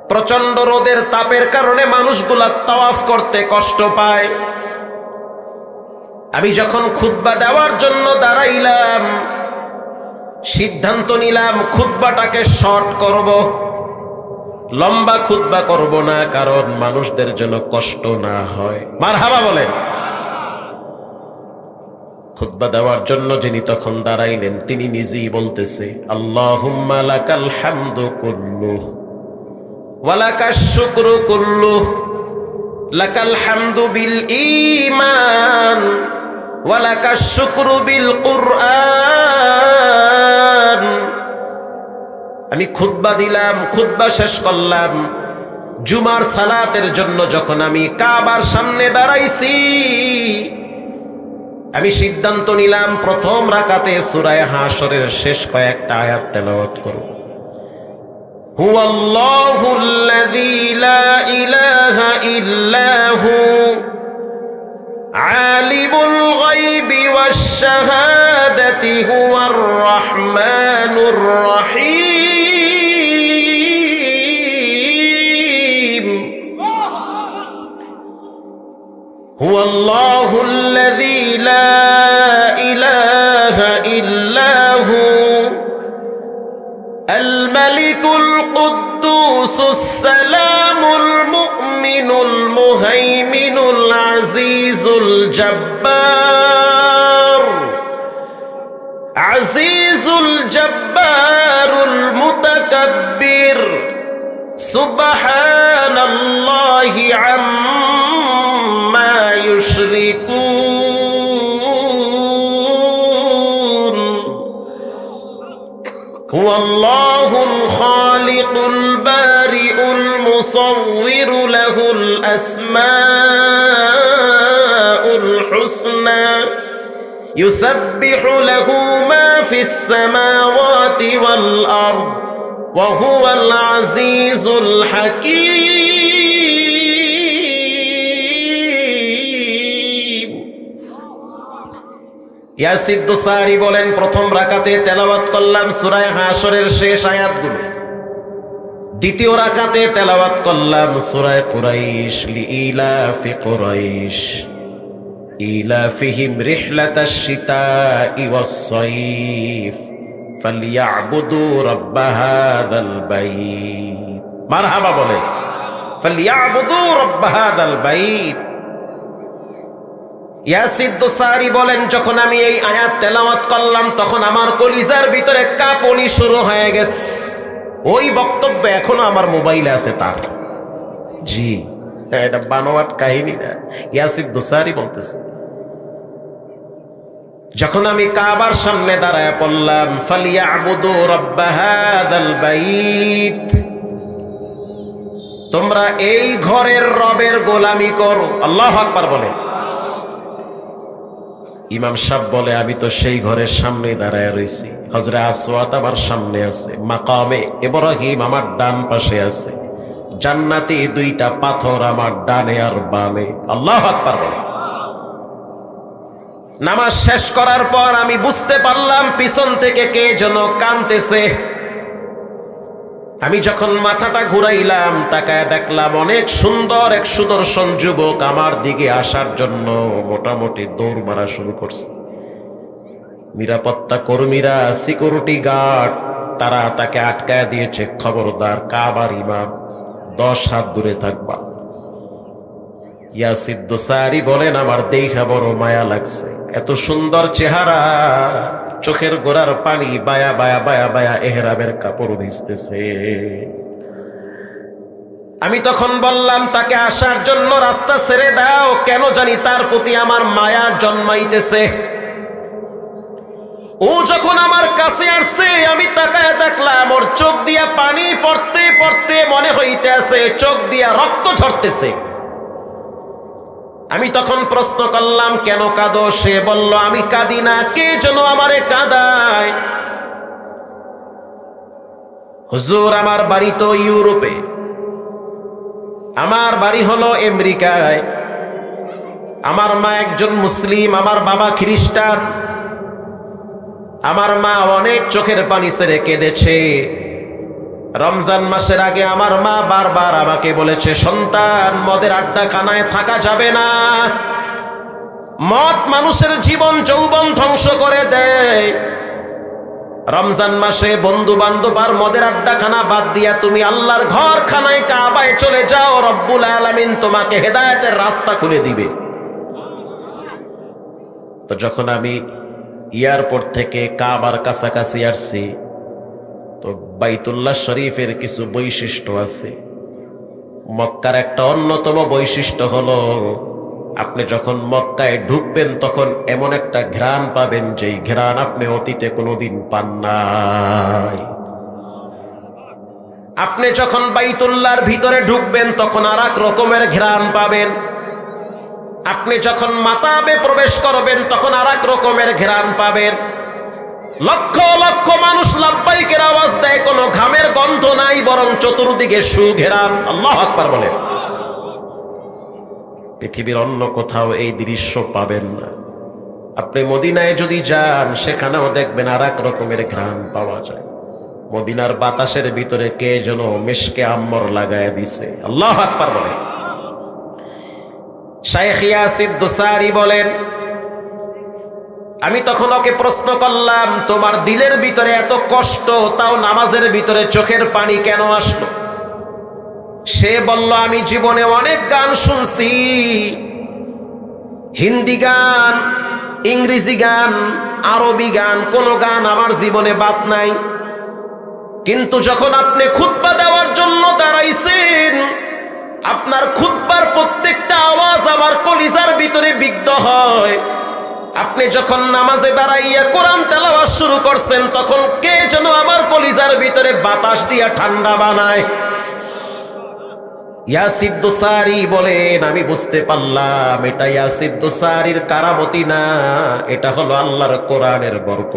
প্রচন্ড রোদের তাপের কারণে মানুষগুলা তাওয়াফ করতে কষ্ট পায়। আমি যখন খুতবা দেওয়ার জন্য দাঁড়াইলাম, সিদ্ধান্ত নিলাম খুতবাটাকে শর্ট করব, লম্বা খুতবা করব না, কারণ মানুষদের জন্য কষ্ট না হয়। মারহাবা বলেন। খুতবা দেওয়ার জন্য যিনি তখন দাঁড়াইলেন তিনি নিজেই বলতেছে, আল্লাহুম্মা লাকাল হামদু কুল্লুহু ওয়া লাকাশ শুকরু কুল্লুহু, লাকাল হামদু বিল ঈমান ওয়া লাকাশ শুকরু বিল কুরআন। আমি খুতবা দিলাম, খুতবা শেষ করলাম। জুমার সালাতের জন্য যখন আমি কাবার সামনে দাঁড়াইছি, আমি সিদ্ধান্ত নিলাম প্রথম রাকাতে সূরা হাশরের শেষ কয়েকটা আয়াত তেলাওয়াত করব। হুয়াল্লাহুল্লাযী লা ইলাহা ইল্লা হু আলিমুল গায়বি ওয়াশ শাহাদাতি হুয়ার রাহমানুর রাহিম। হুয়াল্লাহুল্লাযী লা ইলাহা ইল্লা হু الملك القدوس السلام المؤمن المهيمن العزيز الجبار عزيز الجبار المتكبر سبحان الله عما يشركون هو الله الخالق البارئ المصور له الأسماء الحسنى يسبح له ما في السماوات والأرض وهو العزيز الحكيم। ইয়াসির দোসারি বলেন, প্রথম রাকাতে তেলাওয়াত করলাম সূরা হাশরের শেষ আয়াতগুলো, দ্বিতীয় রাকাতে তেলাওয়াত করলাম সূরা কুরাইশ, লিইলাফি কুরাইশ ইলাফিহিম রিহলাতাশ শিতাই ওয়াস সাইফ ফালইয়াবুদু রাব্ব হাযাল বাইত। মারহাবা বলে, ফালইয়াবুদু রাব্ব হাযাল বাইত। ইয়াসির দোসারি বলেন, যখন আমি এই আয়াত তেলাওয়াত করলাম তখন আমার কলিজার ভিতরে কাঁপুনি শুরু হয়ে গেছে। ওই বক্তব্য এখনো আমার মোবাইলে আছে তার। জি, এটা বানোয়াট কাহিনী না, ইয়াসির দোসারি বলতেছে। যখন আমি কাবার সামনে দাঁড়ায় পড়লাম, ফালিয়াবুদু রাব্ব হাযাল বাইত, তোমরা এই ঘরের রবের গোলামি করো। আল্লাহু আকবার বলে। ইমাম সাহেব বলে, আমি তো সেই ঘরের সামনে দাঁড়ায় রয়েছি, হযরত আসওয়াত আমার সামনে আছে, মাকামে ইব্রাহিম আমার ডান পাশে আছে, জান্নাতি দুইটা পাথর আমার ডানে আর বামে। আল্লাহু আকবার বলে। নামাজ শেষ করার পর আমি বুঝতে পারলাম পিছন থেকে কে যেন কাঁদতেছে। আমি যখন মাথাটা ঘুরাইলাম, তাকায় দেখলাম অনেক সুন্দর এক সুদর্শন যুবক আমার দিকে আসার জন্য মোটামুটি দৌড় মারা শুরু করছে। নিরাপত্তা কর্মীরা, সিকিউরিটি গার্ড, তারা তাকে আটকায় দিয়েছে, খবরদার কাবার ইমাম, 10 হাত দূরে থাকবা। ইয়াসির দোসারি বলেন, আমার দেখা বড় মায়া লাগছে, এত সুন্দর চেহারা, চোখের গোড়ার পানি বায়া বায়া বায়া বায়া এহরামের কাপড় ভিজতেছে। আমি তখন বললাম, তাকে আসার জন্য রাস্তা ছেড়ে দাও, কেন জানি তার প্রতি আমার মায়া জন্মাইতেছে। ও যখন আমার কাছে আসছে, আমি তাকায় দেখলাম ওর চোখ দিয়া পানি পড়তে পড়তে মনে হইতেছে চোখ দিয়া রক্ত ঝরতেছে। আমি তখন প্রশ্ন করলাম, কেন কাঁদো? সে বলল, আমি কাঁদি না, কে যেন আমারে কাঁদায়। হুজুর, আমার বাড়ি তো ইউরোপে, আমার বাড়ি হলো আমেরিকায়, আমার মা একজন মুসলিম, আমার বাবা খ্রিস্টান। আমার মা অনেক চোখের পানি ছেড়ে কেঁদেছে। রমজান মাসের আগে আমার মা বারবার আমাকে বলেছে, সন্তান, মদের আড্ডাখানায় থাকা যাবে না। মদ মানুষের জীবন যৌবন ধ্বংস করে দেয়। রমজান মাসে বন্ধু বান্ধব আর মদের আড্ডাখানা বাদ দিয়া তুমি আল্লাহর ঘর খানায় কাবায় চলে যাও, রব্বুল আলামিন তোমাকে হেদায়েতের রাস্তা খুলে দিবে। তো যখন আমি এয়ারপোর্ট থেকে কাবার কাছাকাছি আসছি, তো বাইতুল্লাহ শরীফের কিছু বৈশিষ্ট্য আছে। মক্কার একটা অন্যতম বৈশিষ্ট্য হলো, আপনি যখন মক্কায় ঢুকবেন তখন এমন একটা ঘ্রাণ পাবেন, যেই ঘ্রাণ আপনি অতীতে কোনোদিন পান নাই। আপনি যখন বাইতুল্লাহর ভিতরে ঢুকবেন তখন আর এক রকমের ঘ্রাণ পাবেন। আপনি যখন মাতাবে প্রবেশ করবেন তখন আর এক রকমের ঘ্রাণ পাবেন। লক্ষ লক্ষ মানুষ লাব্বাইকের আওয়াজ দেয়, কোনো ঘামের গন্ধ নাই, বরং চতুর্দিকে সুঘেরান। আল্লাহু আকবার বলে। পৃথিবীর অন্য কোথাও এই দৃশ্য পাবেন না। আপনি মদিনায় যদি যান, সেখানেও দেখবেন আর এক রকমের ঘ্রাণ পাওয়া যায়। মদিনার বাতাসের ভিতরে কে যেন মিশকে আম্বর লাগায় দিছে। আল্লাহু আকবার বলে। শাইখ ইয়াসির দুসারি বলেন, আমি তখন ওকে প্রশ্ন করলাম, তোমার দিলের ভিতরে এত কষ্ট, তাও নামাজের ভিতরে চোখের পানি কেন আসলো? সে বলল, আমি জীবনে অনেক গান শুনছি, হিন্দি গান, ইংরেজি গান, আরবি গান, কোন গান আমার জীবনে বাদ নাই। কিন্তু যখন আপনি খুতবা দেওয়ার জন্য দাঁড়াইছেন, আপনার খুতবার প্রত্যেকটা আওয়াজ আমার কলিজার ভিতরে বিদ্ধ হয়। আপনি যখন নামাজে দাঁড়াইয়া কোরআন তেলাওয়াত শুরু করছেন, তখন কে যেন আমার কলিজার ভিতরে বাতাস দিয়া ঠান্ডা বানায়। ইয়াসির দুসারি বলেন, আমি বুঝতে পারলাম এটা ইয়াসির দুসারির কারামতি না, এটা হলো আল্লাহর কোরআনের বরকত।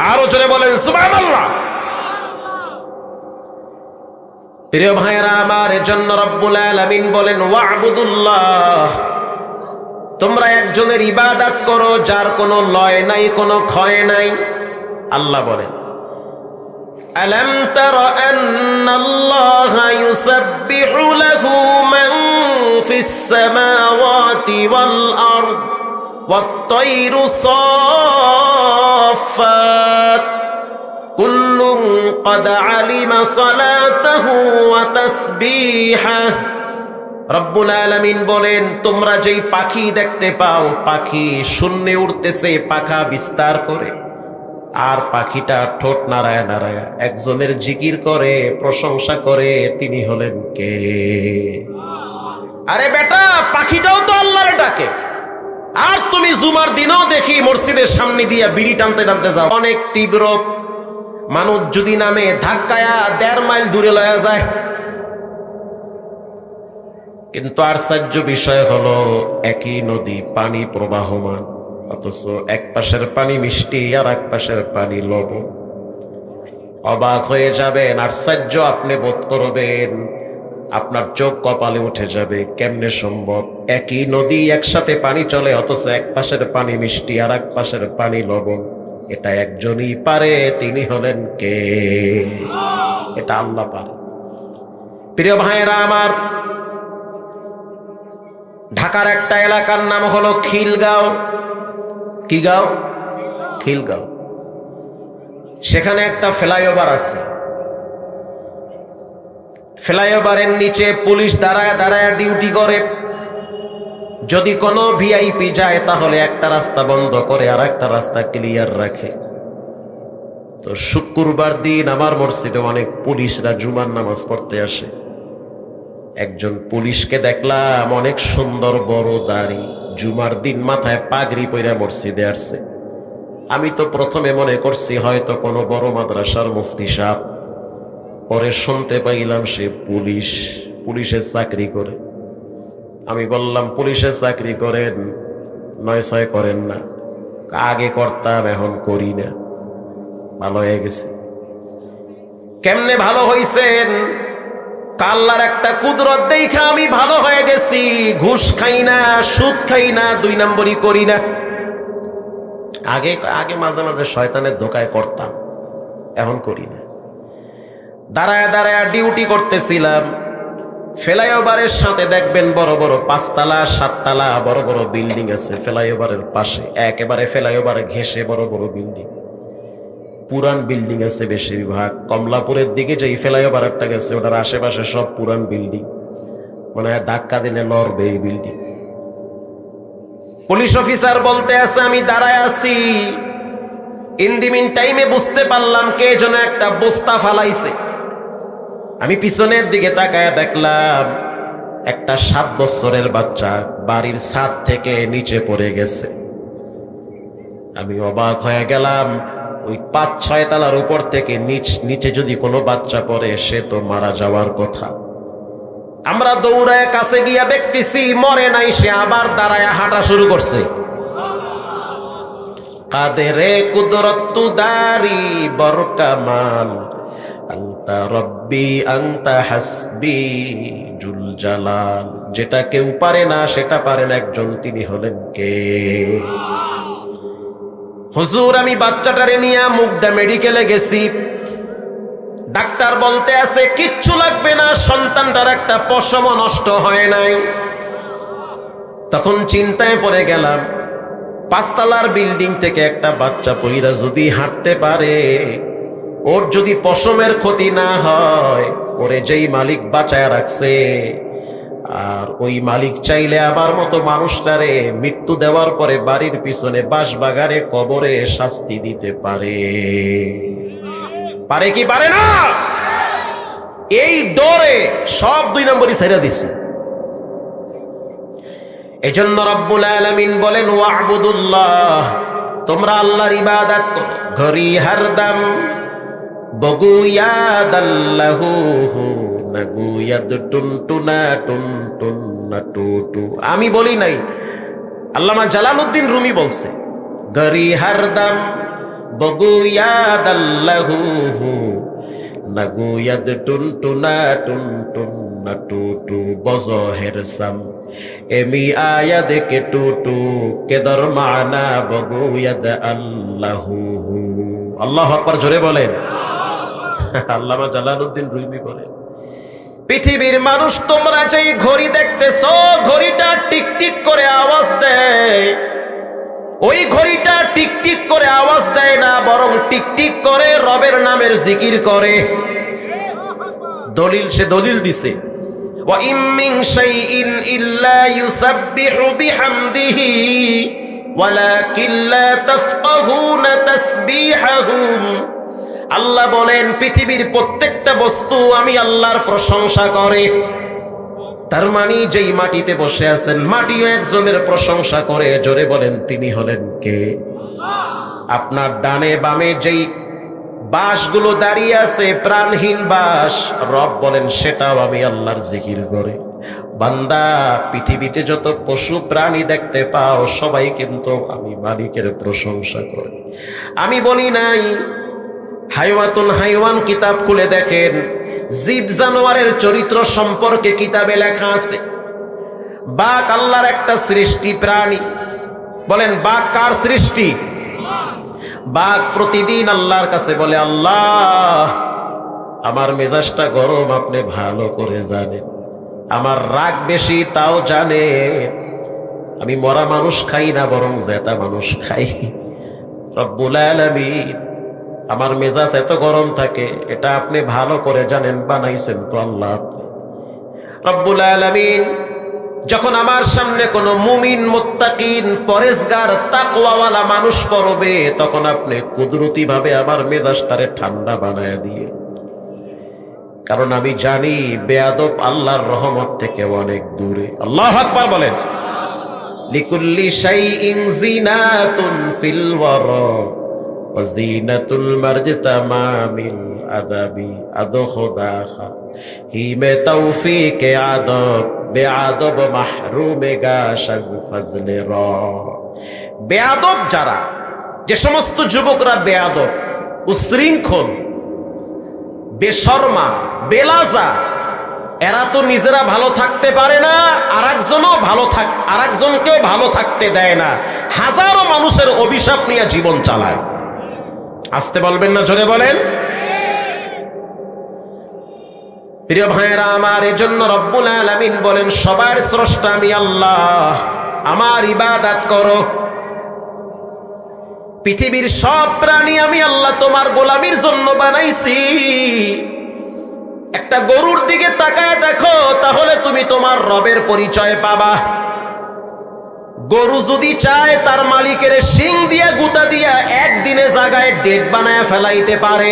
আরো জোরে বলেন সুবহানাল্লাহ। প্রিয় ভাইরা আমার, এজন্য রব্বুল আলামিন বলেন, ওয়া'বুদুল্লাহ, তোমরা একজনের ইবাদত করো যার কোনো লয় নাই, কোনো ক্ষয় নাই। আল্লাহ বলেন, আলাম তারা আন্নাল্লাহা ইউসাব্বিহু লাহু মান ফিস সামাওয়াতি ওয়াল আরদ ওয়াত-তায়রু সাফফাত কুল্লুন ক্বাদ আলিমা সালাতাহু ওয়া তাসবিহাহু। রব্বুল আলামিন বলেন, তোমরা যেই পাখি দেখতে পাও, পাখি শূন্যে উড়তেছে পাখা বিস্তার করে, আর পাখিটা ঠোঁট নাড়ায় নাড়ায় একজনের জিকির করে, প্রশংসা করে। তিনি হলেন কে? আরে বেটা, পাখিটাও তো আল্লাহর ডাকে। আর তুমি জুমার দিনও দেখি মসজিদের সামনে দিয়া বিড়ি টানতে টানতে যাও, অনেক তীব্র মানুষ যদি নামে ধাক্কায়া 1.5 মাইল দূরে লয়া যায়। কিন্তু আশ্চর্য বিষয় হলো, একই নদী, পানি প্রবাহমান, অথচ এক পাশের পানি মিষ্টি আর এক পাশের পানি লবণ। অবাক হয়ে যাবেন, আশ্চর্য আপনি বোধ করবেন, আপনার চোখ কপালে উঠে যাবে। কেমনে সম্ভব? একই নদী, একসাথে পানি চলে, অথচ এক পাশের পানি মিষ্টি আর এক পাশের পানি লবণ। এটা একজনই পারে, তিনি হলেন কে? এটা আল্লাহ পারে। প্রিয় ভাইয়েরা আমার, ঢাকার একটা এলাকার নাম হলো খিলগাঁও। কি গাঁও? খিলগাঁও। সেখানে একটা ফ্লাইওভার আছে। ফ্লাইওভারের নিচে পুলিশ দাঁড়ায় দাঁড়ায় ডিউটি করে। যদি কোনো ভিআইপি যায় তাহলে একটা রাস্তা বন্ধ করে আর একটা রাস্তা ক্লিয়ার রাখে। তো শুক্রবার দিন আমার মসজিদে অনেক পুলিশরা জুমার নামাজ পড়তে আসে। একজন পুলিশকে দেখলাম, অনেক সুন্দর বড় দাড়ি, জুমার দিন মাথায় পাগড়ি পইরা মসজিদে আসছে। আমি তো প্রথমে মনে করছি হয়তো কোনো বড় মাদ্রাসার মুফতি সাহেব, পরে শুনতে পাইলাম সে পুলিশ, পুলিশের চাকরি করে। আমি বললাম, পুলিশের চাকরি করেন, 9-6 করেন না? আগে করতাম, এখন করি না। ভালো হয়ে গেছে। কেমনে ভালো হইছেন? আল্লাহর একটা কুদরত দেখা আমি ভালো হয়ে গেছি। ঘুষ খাই না, সুদ খাই না, 2 নম্বরই করি না। আগে আগে মাঝে মাঝে শয়তানের ধোকায় করতাম, এখন করি না। দাঁড়ায় দাঁড়ায় ডিউটি করতেছিলাম, ফ্লাইওভারের সাথে দেখবেন বড় বড় 5 তলা 7 তলা বড় বড় বিল্ডিং আছে ফ্লাইওভারের পাশে, একেবারে ফ্লাইওভারে ঘেঁষে বড় বড় বিল্ডিং, পুরান বিল্ডিং আছে বেশিরভাগ। কমলাপুরের দিকে যে ফ্লাইওভার একটা গেছে ওটার আশেপাশে সব পুরান বিল্ডিং, মনে হয় ধাক্কা দিলে লড়বে এই বিল্ডিং। পুলিশ অফিসার বলতে আছে আমি দাঁড়ায় আছি, ইন দি মিন টাইমে বুঝতে পারলাম কে যেন একটা বস্তা ফালাইছে। আমি পিছনের দিকে তাকায় দেখলাম একটা 7 বছরের বাচ্চা বাড়ির ছাদ থেকে নিচে পড়ে গেছে। আমি অবাক হয়ে গেলাম, ওই 5-6 তলার উপর থেকে নিচে যদি কোনো বাচ্চা পড়ে সে তো মারা যাওয়ার কথা। আমরা দৌড়ায় কাছে গিয়া দেখতেছি মরে নাই, সে আবার দাঁড়ায় হাঁটা শুরু করছে। কাদেরে কুদরত দারি বরকামাল আনতা রব্বি আনতা হাসবি জুল জালাল। যেটা কেউ পারে না সেটা পারেন একজন, তিনি হলেন কে? হুজুর আমি বাচ্চাটারে নিয়ে মুগদা মেডিকেলে গেছি, ডাক্তার বলতে আছে কিচ্ছু লাগবে না, সন্তানটার একটা পশমও নষ্ট হয় নাই। তখন চিন্তায় পড়ে গেলাম, 5 তলার বিল্ডিং থেকে একটা বাচ্চা পইরা যদি হাঁটতে পারে, ওর যদি পশমের ক্ষতি না হয়, ওরে যেই মালিক বাঁচায় রাখছে, আর ওই মালিক চাইলে আমার মতো মানুষটারে মৃত্যু দেওয়ার পরে বাড়ির পিছনে বাঁশবাগানে কবরে শাস্তি দিতে পারে। পারে কি পারে না? এই ডরে সব 2 নম্বরই ছেড়ে দিছি। এজন্য রব্বুল আলামিন বলেন ওয়া'বুদুল্লাহ, তোমরা আল্লাহর ইবাদত করো। ঘরি হরদম বগুয়াদাল্লাহু নাগুয়াদ টুনটুনা টুনটুনা টুটু। আমি বলি নাই, আল্লামা জালালউদ্দিন রুমি বলছে ঘরি হরদম বগুয়াদাল্লাহু নাগুয়াদ টুনটুনা টুনটুনা টুটু বজহের সাম এমি আয়াদ কে টুটু কেদর মানা বগুয়াদ আল্লাহু। আল্লাহু আকবার জোরে বলেন। আল্লামা জালালউদ্দিন রুমি বলেন, পৃথিবীর মানুষ তোমরা যেই ঘড়ি দেখতেছো, ঘড়িটা টিকটিক করে আওয়াজ দেয়। ওই ঘড়িটা টিকটিক করে আওয়াজ দেয় না, বরং টিকটিক করে রবের নামের জিকির করে। দলিল সে দলিল দিছে, ওয়া ইম মিন শাইইন ইল্লা ইউসাব্বিহু বিহামদিহি ওয়ালাকিন লা তাফকাহুনা তাসবিহাহুম। আল্লাহ বলেন পৃথিবীর প্রত্যেকটা বস্তু আমি আল্লাহর প্রশংসা করে। তার মানে যেই মাটিতে বসে আছেন, মাটিও একজনের প্রশংসা করে। জোরে বলেন তিনি হলেন কে? আপনার ডানে বামে যেই বাঁশগুলো দাঁড়িয়ে আছে, প্রাণহীন বাঁশ, রব বলেন সেটাও আমি আল্লাহর জিকির করে। বান্দা পৃথিবীতে যত পশু প্রাণী দেখতে পাও সবাই কিন্তু আমি মালিকের প্রশংসা করে। আমি বলি নাই। হাইওয়াতুল হাইওয়ান কিতাব খুলে দেখেন, জীব জানোয়ারের চরিত্র সম্পর্কে কিতাবে লেখা আছে। বাঘ আল্লাহর একটা সৃষ্টি প্রাণী। বলেন বাঘ কার সৃষ্টি? বাঘ প্রতিদিন আল্লাহর কাছে বলে, আল্লাহ আমার মেজাজটা গরম আপনি ভালো করে জানেন, আমার রাগ বেশি তাও জানে, আমি মরা মানুষ খাই না বরং জেতা মানুষ খাই। রব্বুল আলামিন আমার মেজাজ এত গরম থাকে এটা আপনি ভালো করে জানেন, বানাইছেন তো আল্লাহ আপনি। রব্বুল আলামিন যখন আমার সামনে কোনো মুমিন মুত্তাকিন পরেজগার তাকওয়াওয়ালা মানুষ পড়বে, তখন আপনি কুদরতি ভাবে আমার মেজাজটারে ঠান্ডা বানায় দিয়ে, কারণ আমি জানি বেয়াদব আল্লাহর রহমত থেকে অনেক দূরে। আল্লাহু আকবার বলেন। লিকুল্লি শাইইন জিনাতুন ফিল ওয়ারা ওয়া জিনাতুল মারজতামামিল আদাবি আদো খোদা খা হিমে তৌফিকে আদব বেআদব মাহরুমে গাশাজ ফজলে র। বেয়াদব যারা, যে সমস্ত যুবকরা বেয়াদব, উশৃঙ্খল, বেশর্মা, বেলাজা, এরা তো নিজেরা ভালো থাকতে পারে না, আরেকজনকেও ভালো থাকতে দেয় না। হাজারো মানুষের অভিশাপ নিয়ে জীবন চালায়। আসতে বলবেন না, জোরে বলেন। প্রিয় ভাইয়েরা আমার, এজন্য রব্বুল আলামিন বলেন সবার স্রষ্টা আমি আল্লাহ, আমার ইবাদত করো। পৃথিবীর সব প্রাণী আমি আল্লাহ তোমার গোলামির জন্য বানাইছি। একটা গরুর দিকে তাকায় দেখো, তাহলে তুমি তোমার রবের পরিচয় পাবা। গরু যদি চায় তার মালিকের শিং দিয়া গুতা দিয়া একদিনে জায়গায় ডেট বানায় ফেলাইতে পারে,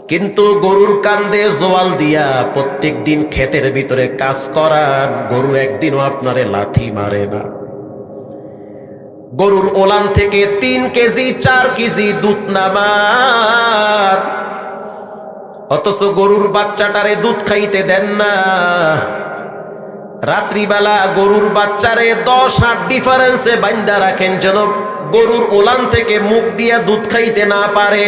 কিন্তু গরুর কান্দে জোয়াল দিয়া প্রত্যেক দিন ক্ষেতের ভিতরে কাজ করান, গরু একদিনও আপনারে লাথি মারে না। গরুর ওলান থেকে 3 কেজি 4 কেজি দুধ নামান, অথচ গরুর বাচ্চাটারে দুধ খাইতে দেন না। রাত্রিবেলা গরুর বাচ্চারে 10-8 ডিফারেন্সে বাইন্দা রাখেন, যেন গরুর ওলান থেকে মুখ দিয়া দুধ খাইতে না পারে।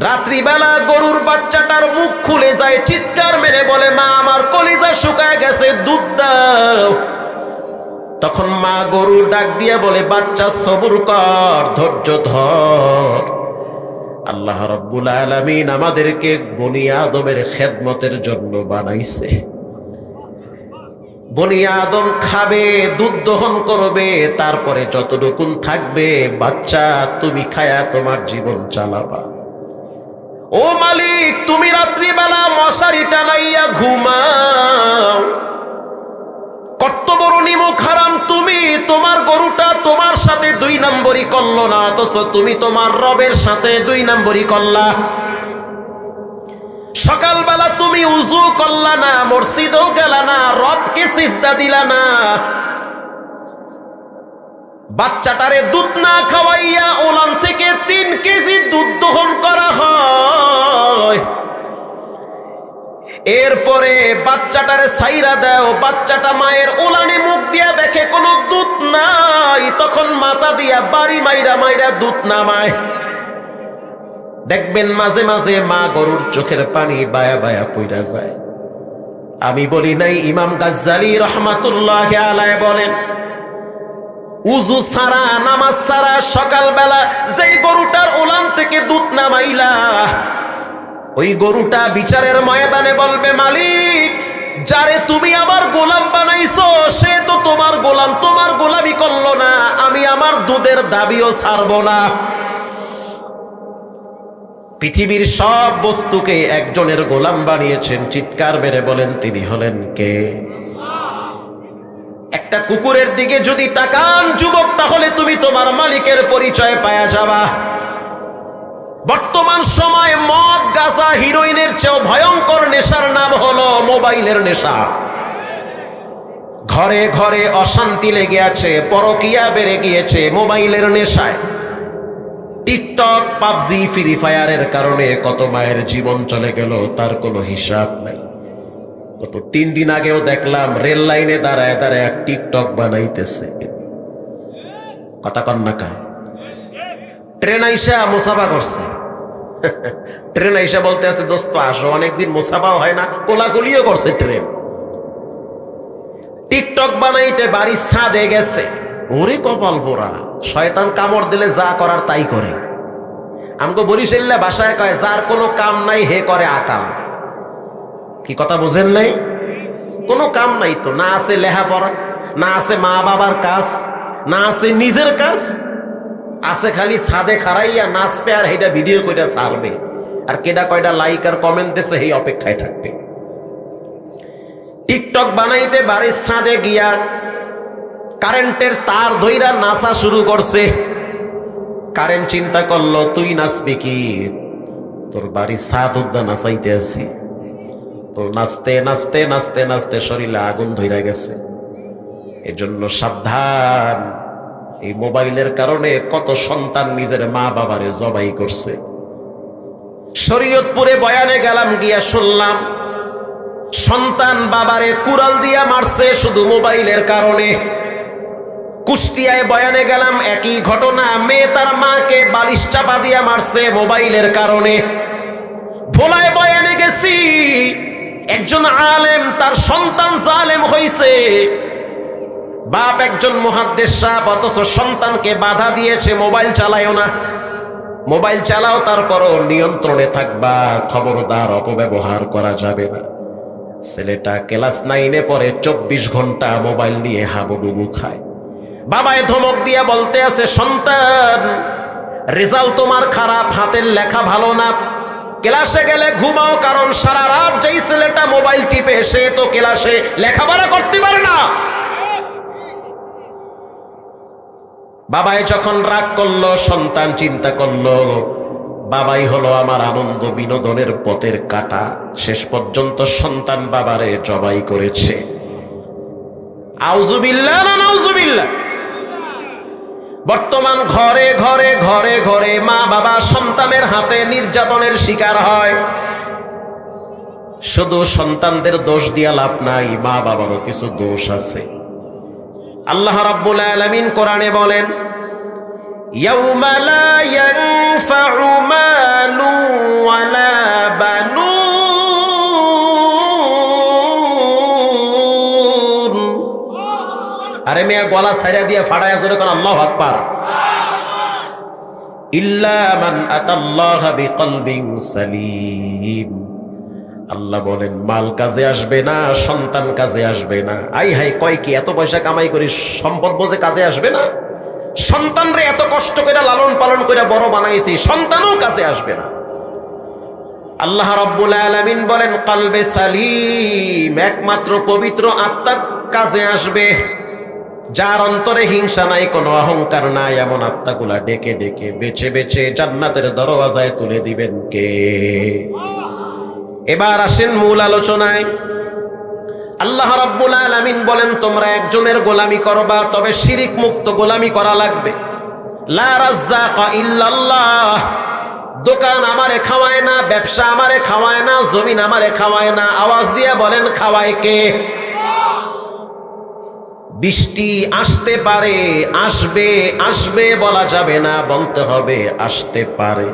রাত্রিবেলা গরুর বাচ্চাটার মুখ খুলে যায়, চিৎকার মেরে বলে মা আমার কলিজা শুকায় গেছে, দুধ দাও। তখন মা গরু ডাক দিয়া বলে বাচ্চা সবুর কর, ধৈর্য ধর। আল্লাহ রাব্বুল আলামিন আমাদেরকে বনি আদমের খেদমতের জন্য বানাইছে। বনি আদম খাবে, দুধ দহন করবে, তারপরে যতটুকুন থাকবে বাচ্চা তুমি খায়া তোমার জীবন চালাবা। ও মালিক, তুমি রাত্রিবেলা মশারি টানাইয়া ঘুমাও, কত বড় নিমুখ হারাম তুমি। তোমার গরুটা তোমার সাথে 2 নম্বরই করলো না, অথচ তুমি তোমার রবের সাথে 2 নম্বরই করলা। সকালবেলা তুমি উযু করলা না, মসজিদেও গেলা না, রবকে সিজদা দিলা না। বাচ্চাটারে দুধ না খাওয়াইয়া ওলান থেকে 3 কেজি দুধ দহন করা হয়। এরপরে বাচ্চাটারে ছাইরা দাও, বাচ্চাটা মায়ের ওলানে মুখ দিয়া দেখে কোনো দুধ নাই, তখন মাথা দিয়া বাড়ি মাইরা মাইরা দুধ নামায়। দেখবেন মাঝে মাঝে মা গরুর চোখের পানি বায়া বায়া পইরা যায়। আমি বলি নাই, ইমাম গাজ্জালী রহমাতুল্লাহি আলাইহি বলেন উযু ছাড়া নামাজ ছাড়া সকালবেলা যেই গরুটার ওলান থেকে দুধ নামাইলা, ওই গরুটা বিচারের ময়দানে বলবে মালিক, যারে তুমি আমার গোলাম বানাইছো সে তো তোমার গোলাম, তোমার গোলামি করলো না, আমি আমার দুধের দাবিও ছাড়বো না। পৃথিবীর সব বস্তুকে একজনের গোলাম বানিয়েছেন, চিৎকার মেরে বলেন তিনি হলেন কে? একটা কুকুরের দিকে যদি তাকান যুবক, তাহলে তুমি তোমার মালিকের পরিচয় পায়া যাবা। বর্তমান সময়ে মদ, গাঁজা, হিরোইনের চেয়েও ভয়ঙ্কর নেশার নাম হলো মোবাইলের নেশা। ঘরে ঘরে অশান্তি লেগে আছে, পরকিয়া বেড়ে গিয়েছে মোবাইলের নেশায়। টিকটক, পাবজি, ফ্রি ফায়ারের কারণে কত মায়ের জীবন চলে গেল তার কোনো হিসাব নাই। গত 3 দিন আগেও দেখলাম রেল লাইনে দাঁড়ায় দাঁড়ায় টিকটক বানাইতেছে। কথা কন্যা কা ট্রেন আইসা মুসাফা করছে। ট্রেন আইসা বলতে আছে দোস্ত আসো, অনেকদিন মুসাফাও হয় না, কোলাকুলিও করছে ট্রেন। টিকটক বানাইতে বাড়ির ছাদে গেছে। ওরে কপাল পোড়া, শয়তান কামড় দিলে যা করার তাই করে। আমগো বরিশাল্লা ভাষায় কয় যার কোনো কাম নাই হে করে আকাম। কি কথা বুঝেন নাই? কোনো কাম নাই তো, না আছে লেখাপড়া, না আছে মা বাবার কাজ, না আছে নিজের কাজ, আছে খালি ছাদে খাড়াইয়া নাচবে আর হেটা ভিডিও কইরা ছাড়বে, আর কেডা কয়টা লাইক আর কমেন্ট দিছে এই অপেক্ষায় থাকবে। টিকটক বানাইতে বাড়ির ছাদে গিয়া কারেন্টের তার ধইরা নাচা শুরু করছে। কারেন্ট চিন্তা করলো তুই নাচবি কি, তোর বাড়ির ছাদ উদ্যা নাচাইতে আছি। তো নাচতে নাচতে নাচতে নাচতে শরীরে আগুন ধইরা গেছে। এজন্য সাবধান, এই মোবাইলের কারণে কত সন্তান নিজের মা বাবারে জবাই করছে। শরীয়তপুরে বয়ানে গেলাম, গিয়া শুনলাম সন্তান বাবারে কুড়াল দিয়া মারছে শুধু মোবাইলের কারণে। কুষ্টিয়ায় বয়ানে গেলাম, একই ঘটনা, মেয়ে তার মাকে বালিশ চাপা দিয়া মারছে মোবাইলের কারণে। ভোলায় বয়ানে গেছি, একজন আলেম তার সন্তান জালেম হইছে, বাপ একজন মুহাদ্দিস সাহেব, অথচ সন্তানকে বাধা দিয়েছে মোবাইল চালায়ও না। মোবাইল চালাও, তারপরও নিয়ন্ত্রণে থাকবা, খবরদার অপব্যবহার করা যাবে না। ছেলেটা ক্লাস 9-এ পড়ে, 24 ঘন্টা মোবাইল নিয়ে হাবুডুবু খায়। বাবায় ধমক দিয়া বলতে আছে, সন্তান রেজাল্ট তোমার খারাপ, হাতের লেখা ভালো না, ক্লাসে গেলে ঘুমাও, কারণ সারা রাত যেই ছেলেটা মোবাইল টিপে সে তো ক্লাসে লেখাপড়া করতে পারে না। বাবাই যখন রাগ করলো, সন্তান চিন্তা করলো বাবাই হলো আমার আনন্দ বিনোদনের পথের কাঁটা। শেষ পর্যন্ত সন্তান বাবারে জবাই করেছে। আউযুবিল্লাহ না নাউযুবিল্লাহ। বর্তমান ঘরে ঘরে ঘরে ঘরে মা বাবা সন্তানের হাতে নির্যাতনের শিকার হয়। শুধু সন্তানদের দোষ দিয়া লাভ নাই, মা বাবারও কিছু দোষ আছে। আল্লাহ রাব্বুল আলামিন কোরআনে বলেন, ইয়াউমা লা ইয়ানফাউ মালু ওয়ালা বানুন। আরে মিয়া গলা ছাইরা দিয়ে ফাড়ায়া জোরে কোন আল্লাহু আকবার। ইল্লা মান আতাল্লাহা বিকলবিন সালিম। আল্লাহ বলেন মাল কাজে আসবে না, সন্তান কাজে আসবে না। আই হাই কয় কি, এত পয়সা কামাই করি সম্পদ বোঝে কাজে আসবে না? সন্তানরে এত কষ্ট করে লালন পালন করে বড় বানাইছি, সন্তানও কাজে আসবে না। আল্লাহ রাব্বুল আলামিন বলেন কলবে সালিম, একমাত্র পবিত্র আত্মা কাজে আসবে, যার অন্তরে হিংসা নাই, কোনো অহংকার নাই। এমন আত্মাগুলা ডেকে ডেকে বেছে বেছে জান্নাতের দরওয়াজায় তুলে দিবেন কে? এবার আসেন মূল আলোচনায়। আল্লাহ রাব্বুল আলামিন বলেন তোমরা একজনের গোলামি করবা, তবে শিরিক মুক্ত গোলামি করা লাগবে। লা রাজ্জাকা ইল্লাল্লাহ। দোকান আমারে খাওয়ায় না, ব্যবসা আমারে খাওয়ায় না, জমিন আমারে খাওয়ায় না। আওয়াজ দিয়ে বলেন খাওয়ায় কে? বৃষ্টি আসতে পারে, আসবে আসবে বলা যাবে না, বলতে হবে আসতে পারে।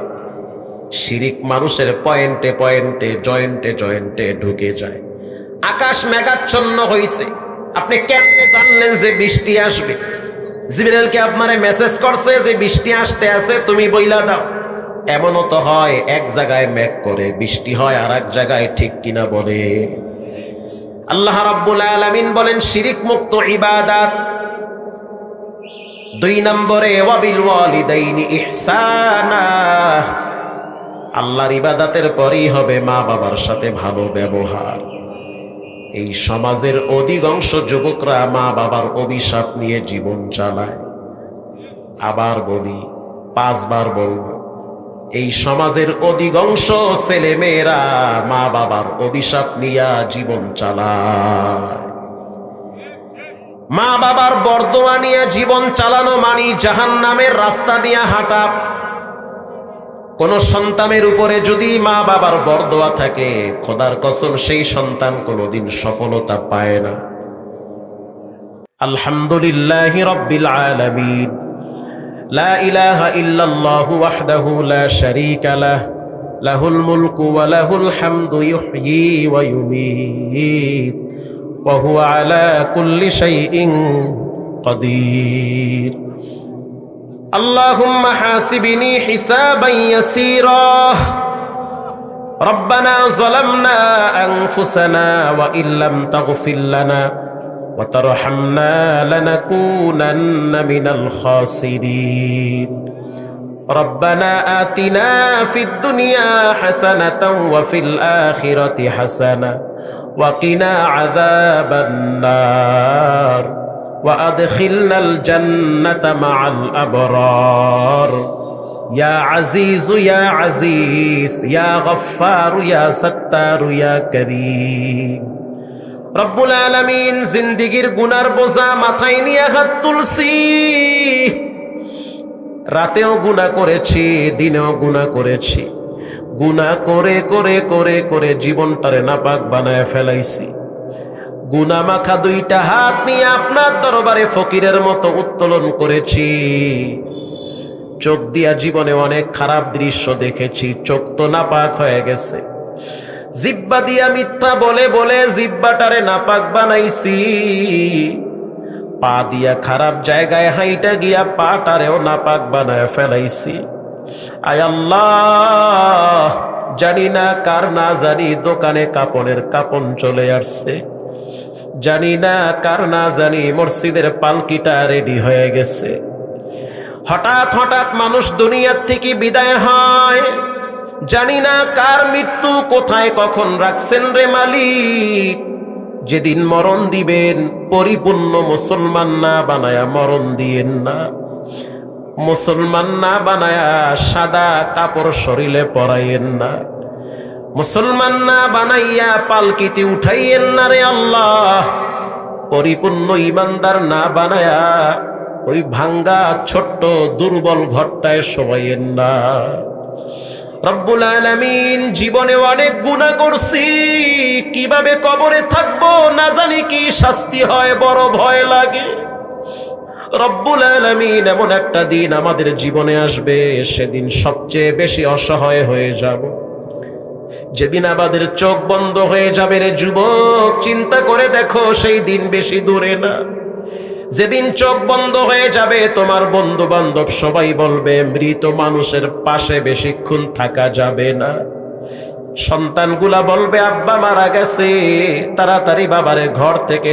শিরিক মানুষের পয়েন্টে পয়েন্টে জয়েন্টে জয়েন্টে ঢুকে যায়। আকাশ মেঘাচ্ছন্ন হইছে, আপনি কেমনে জানলেন যে বৃষ্টি আসবে? জিবরাইলকে আপনারে মেসেজ করছে যে বৃষ্টি আসতে আছে, তুমি বইলা দাও। এমনও তো হয় এক জায়গায় মেঘ করে বৃষ্টি হয়, আর এক জায়গায়, ঠিক কিনা বলে? আল্লাহ রাব্বুল আলামিন বলেন শিরিক মুক্ত ইবাদত। 2 নম্বরে ওয়াবিল ওয়ালিদাইনি ইহসানা। আল্লাহর ইবাদতের পরেই হবে মা বাবার সাথে ভালো ব্যবহার। এই সমাজের অধিকাংশ যুবকরা মা বাবার অভিশাপ নিয়ে জীবন চালায়। আবার বলি, 5 বার বলব, এই সমাজের অধিকাংশ ছেলে মেয়েরা মা বাবার অভিশাপ নিয়ে জীবন চালায়। মা বাবার বরদোয়া নিয়ে জীবন চালানো মানে জাহান্নামের রাস্তা দিয়ে হাঁটা। কোন সন্তানের উপরে যদি মা বাবার বরদোয়া থাকে, খোদার কসম সেই সন্তান কোনোদিন সফলতা পায় না। আলহামদুলিল্লাহি রাব্বিল আলামিন। লা ইলাহা ইল্লাল্লাহু ওয়াহদাহু লা শারীকা লাহ, লাহুল মুলকু ওয়া লাহুল হামদু ইহয়ী ওয়া ইউমীত ওয়া হুয়া আলা কুল্লি শাইইন কাদির। اللهم حاسبني حسابا يسيرا ربنا ظلمنا أنفسنا وإن لم تغفر لنا وترحمنا لنكونن من الخاسرين ربنا آتنا في الدنيا حسنة وفي الآخرة حسنة وقنا عذاب النار وأدخلنا الجنة مع الأبرار يا عزيز يا عزيز يا غفار يا ستار يا كريم রব্বুল আলামিন। জিন্দেগির গুনার বোঝা মাথায় নিয়ে হাত তুলছি। রাতেও গুনাহ করেছি, দিনেও গুনাহ করেছি। গুনাহ করে করে করে করে জীবনটারে নাপাক বানায় ফেলাইছি। গুনাহ মাখা 2টা হাত নিয়ে আপনার দরবারে ফকিরের মতো উত্তোলন করেছি। চোখ দিয়া জীবনে অনেক খারাপ দৃশ্য দেখেছি, চোখ তো নাপাক হয়ে গেছে। জিহ্বা দিয়া মিথ্যা বলে বলে জিহ্বাটারে নাপাক বানাইছি। পা দিয়া খারাপ জায়গায় হাইটা গিয়া পাটারেও নাপাক বানায় ফেলাইছি। আয় আল্লাহ, জানি না কার না জানি দোকানে কাপড়ের কাপন চলে আসছে, জানি না কার না জানি মসজিদের পালকিটা রেডি হয়ে গেছে। হঠাৎ হঠাৎ মানুষ দুনিয়ার থেকে বিদায় হয়, জানি না কার মৃত্যু কোথায় কখন রাখছেন রে মালিক। যেদিন মরণ দিবেন পরিপূর্ণ মুসলমান না বানায়া মরণ দিয়েন না, মুসলমান না বানায়া সাদা কাপড় শরীরে পরাইয়েন না, মুসলমান না বানাইয়া পালকিতে উঠাইয়েন না রে আল্লাহ। পরিপূর্ণ ইমানদার না বানায়া ওই ভাঙ্গা ছোট্ট দুর্বল ঘরটায় শোয়াইয়েন না। রব্বুল আলামিন, জীবনে অনেক গুনাহ করছি, কিভাবে কবরে থাকবো না জানি কি শাস্তি হয়, বড় ভয় লাগে। রব্বুল আলামিন, এমন একটা দিন আমাদের জীবনে আসবে, সেদিন সবচেয়ে বেশি অসহায় হয়ে যাব, যেদিন আমাদের চোখ বন্ধ হয়ে যাবে রে যুবক। চিন্তা করে দেখো, সেই দিন বেশি দূরে না, যেদিন চোখ বন্ধ হয়ে যাবে তোমার বন্ধু বান্ধব সবাই বলবে মৃত মানুষের পাশে বেশিক্ষণ থাকা যাবে না। সন্তানগুলা বলবে আব্বা মারা গেছে, তাড়াতাড়ি বাবারে ঘর থেকে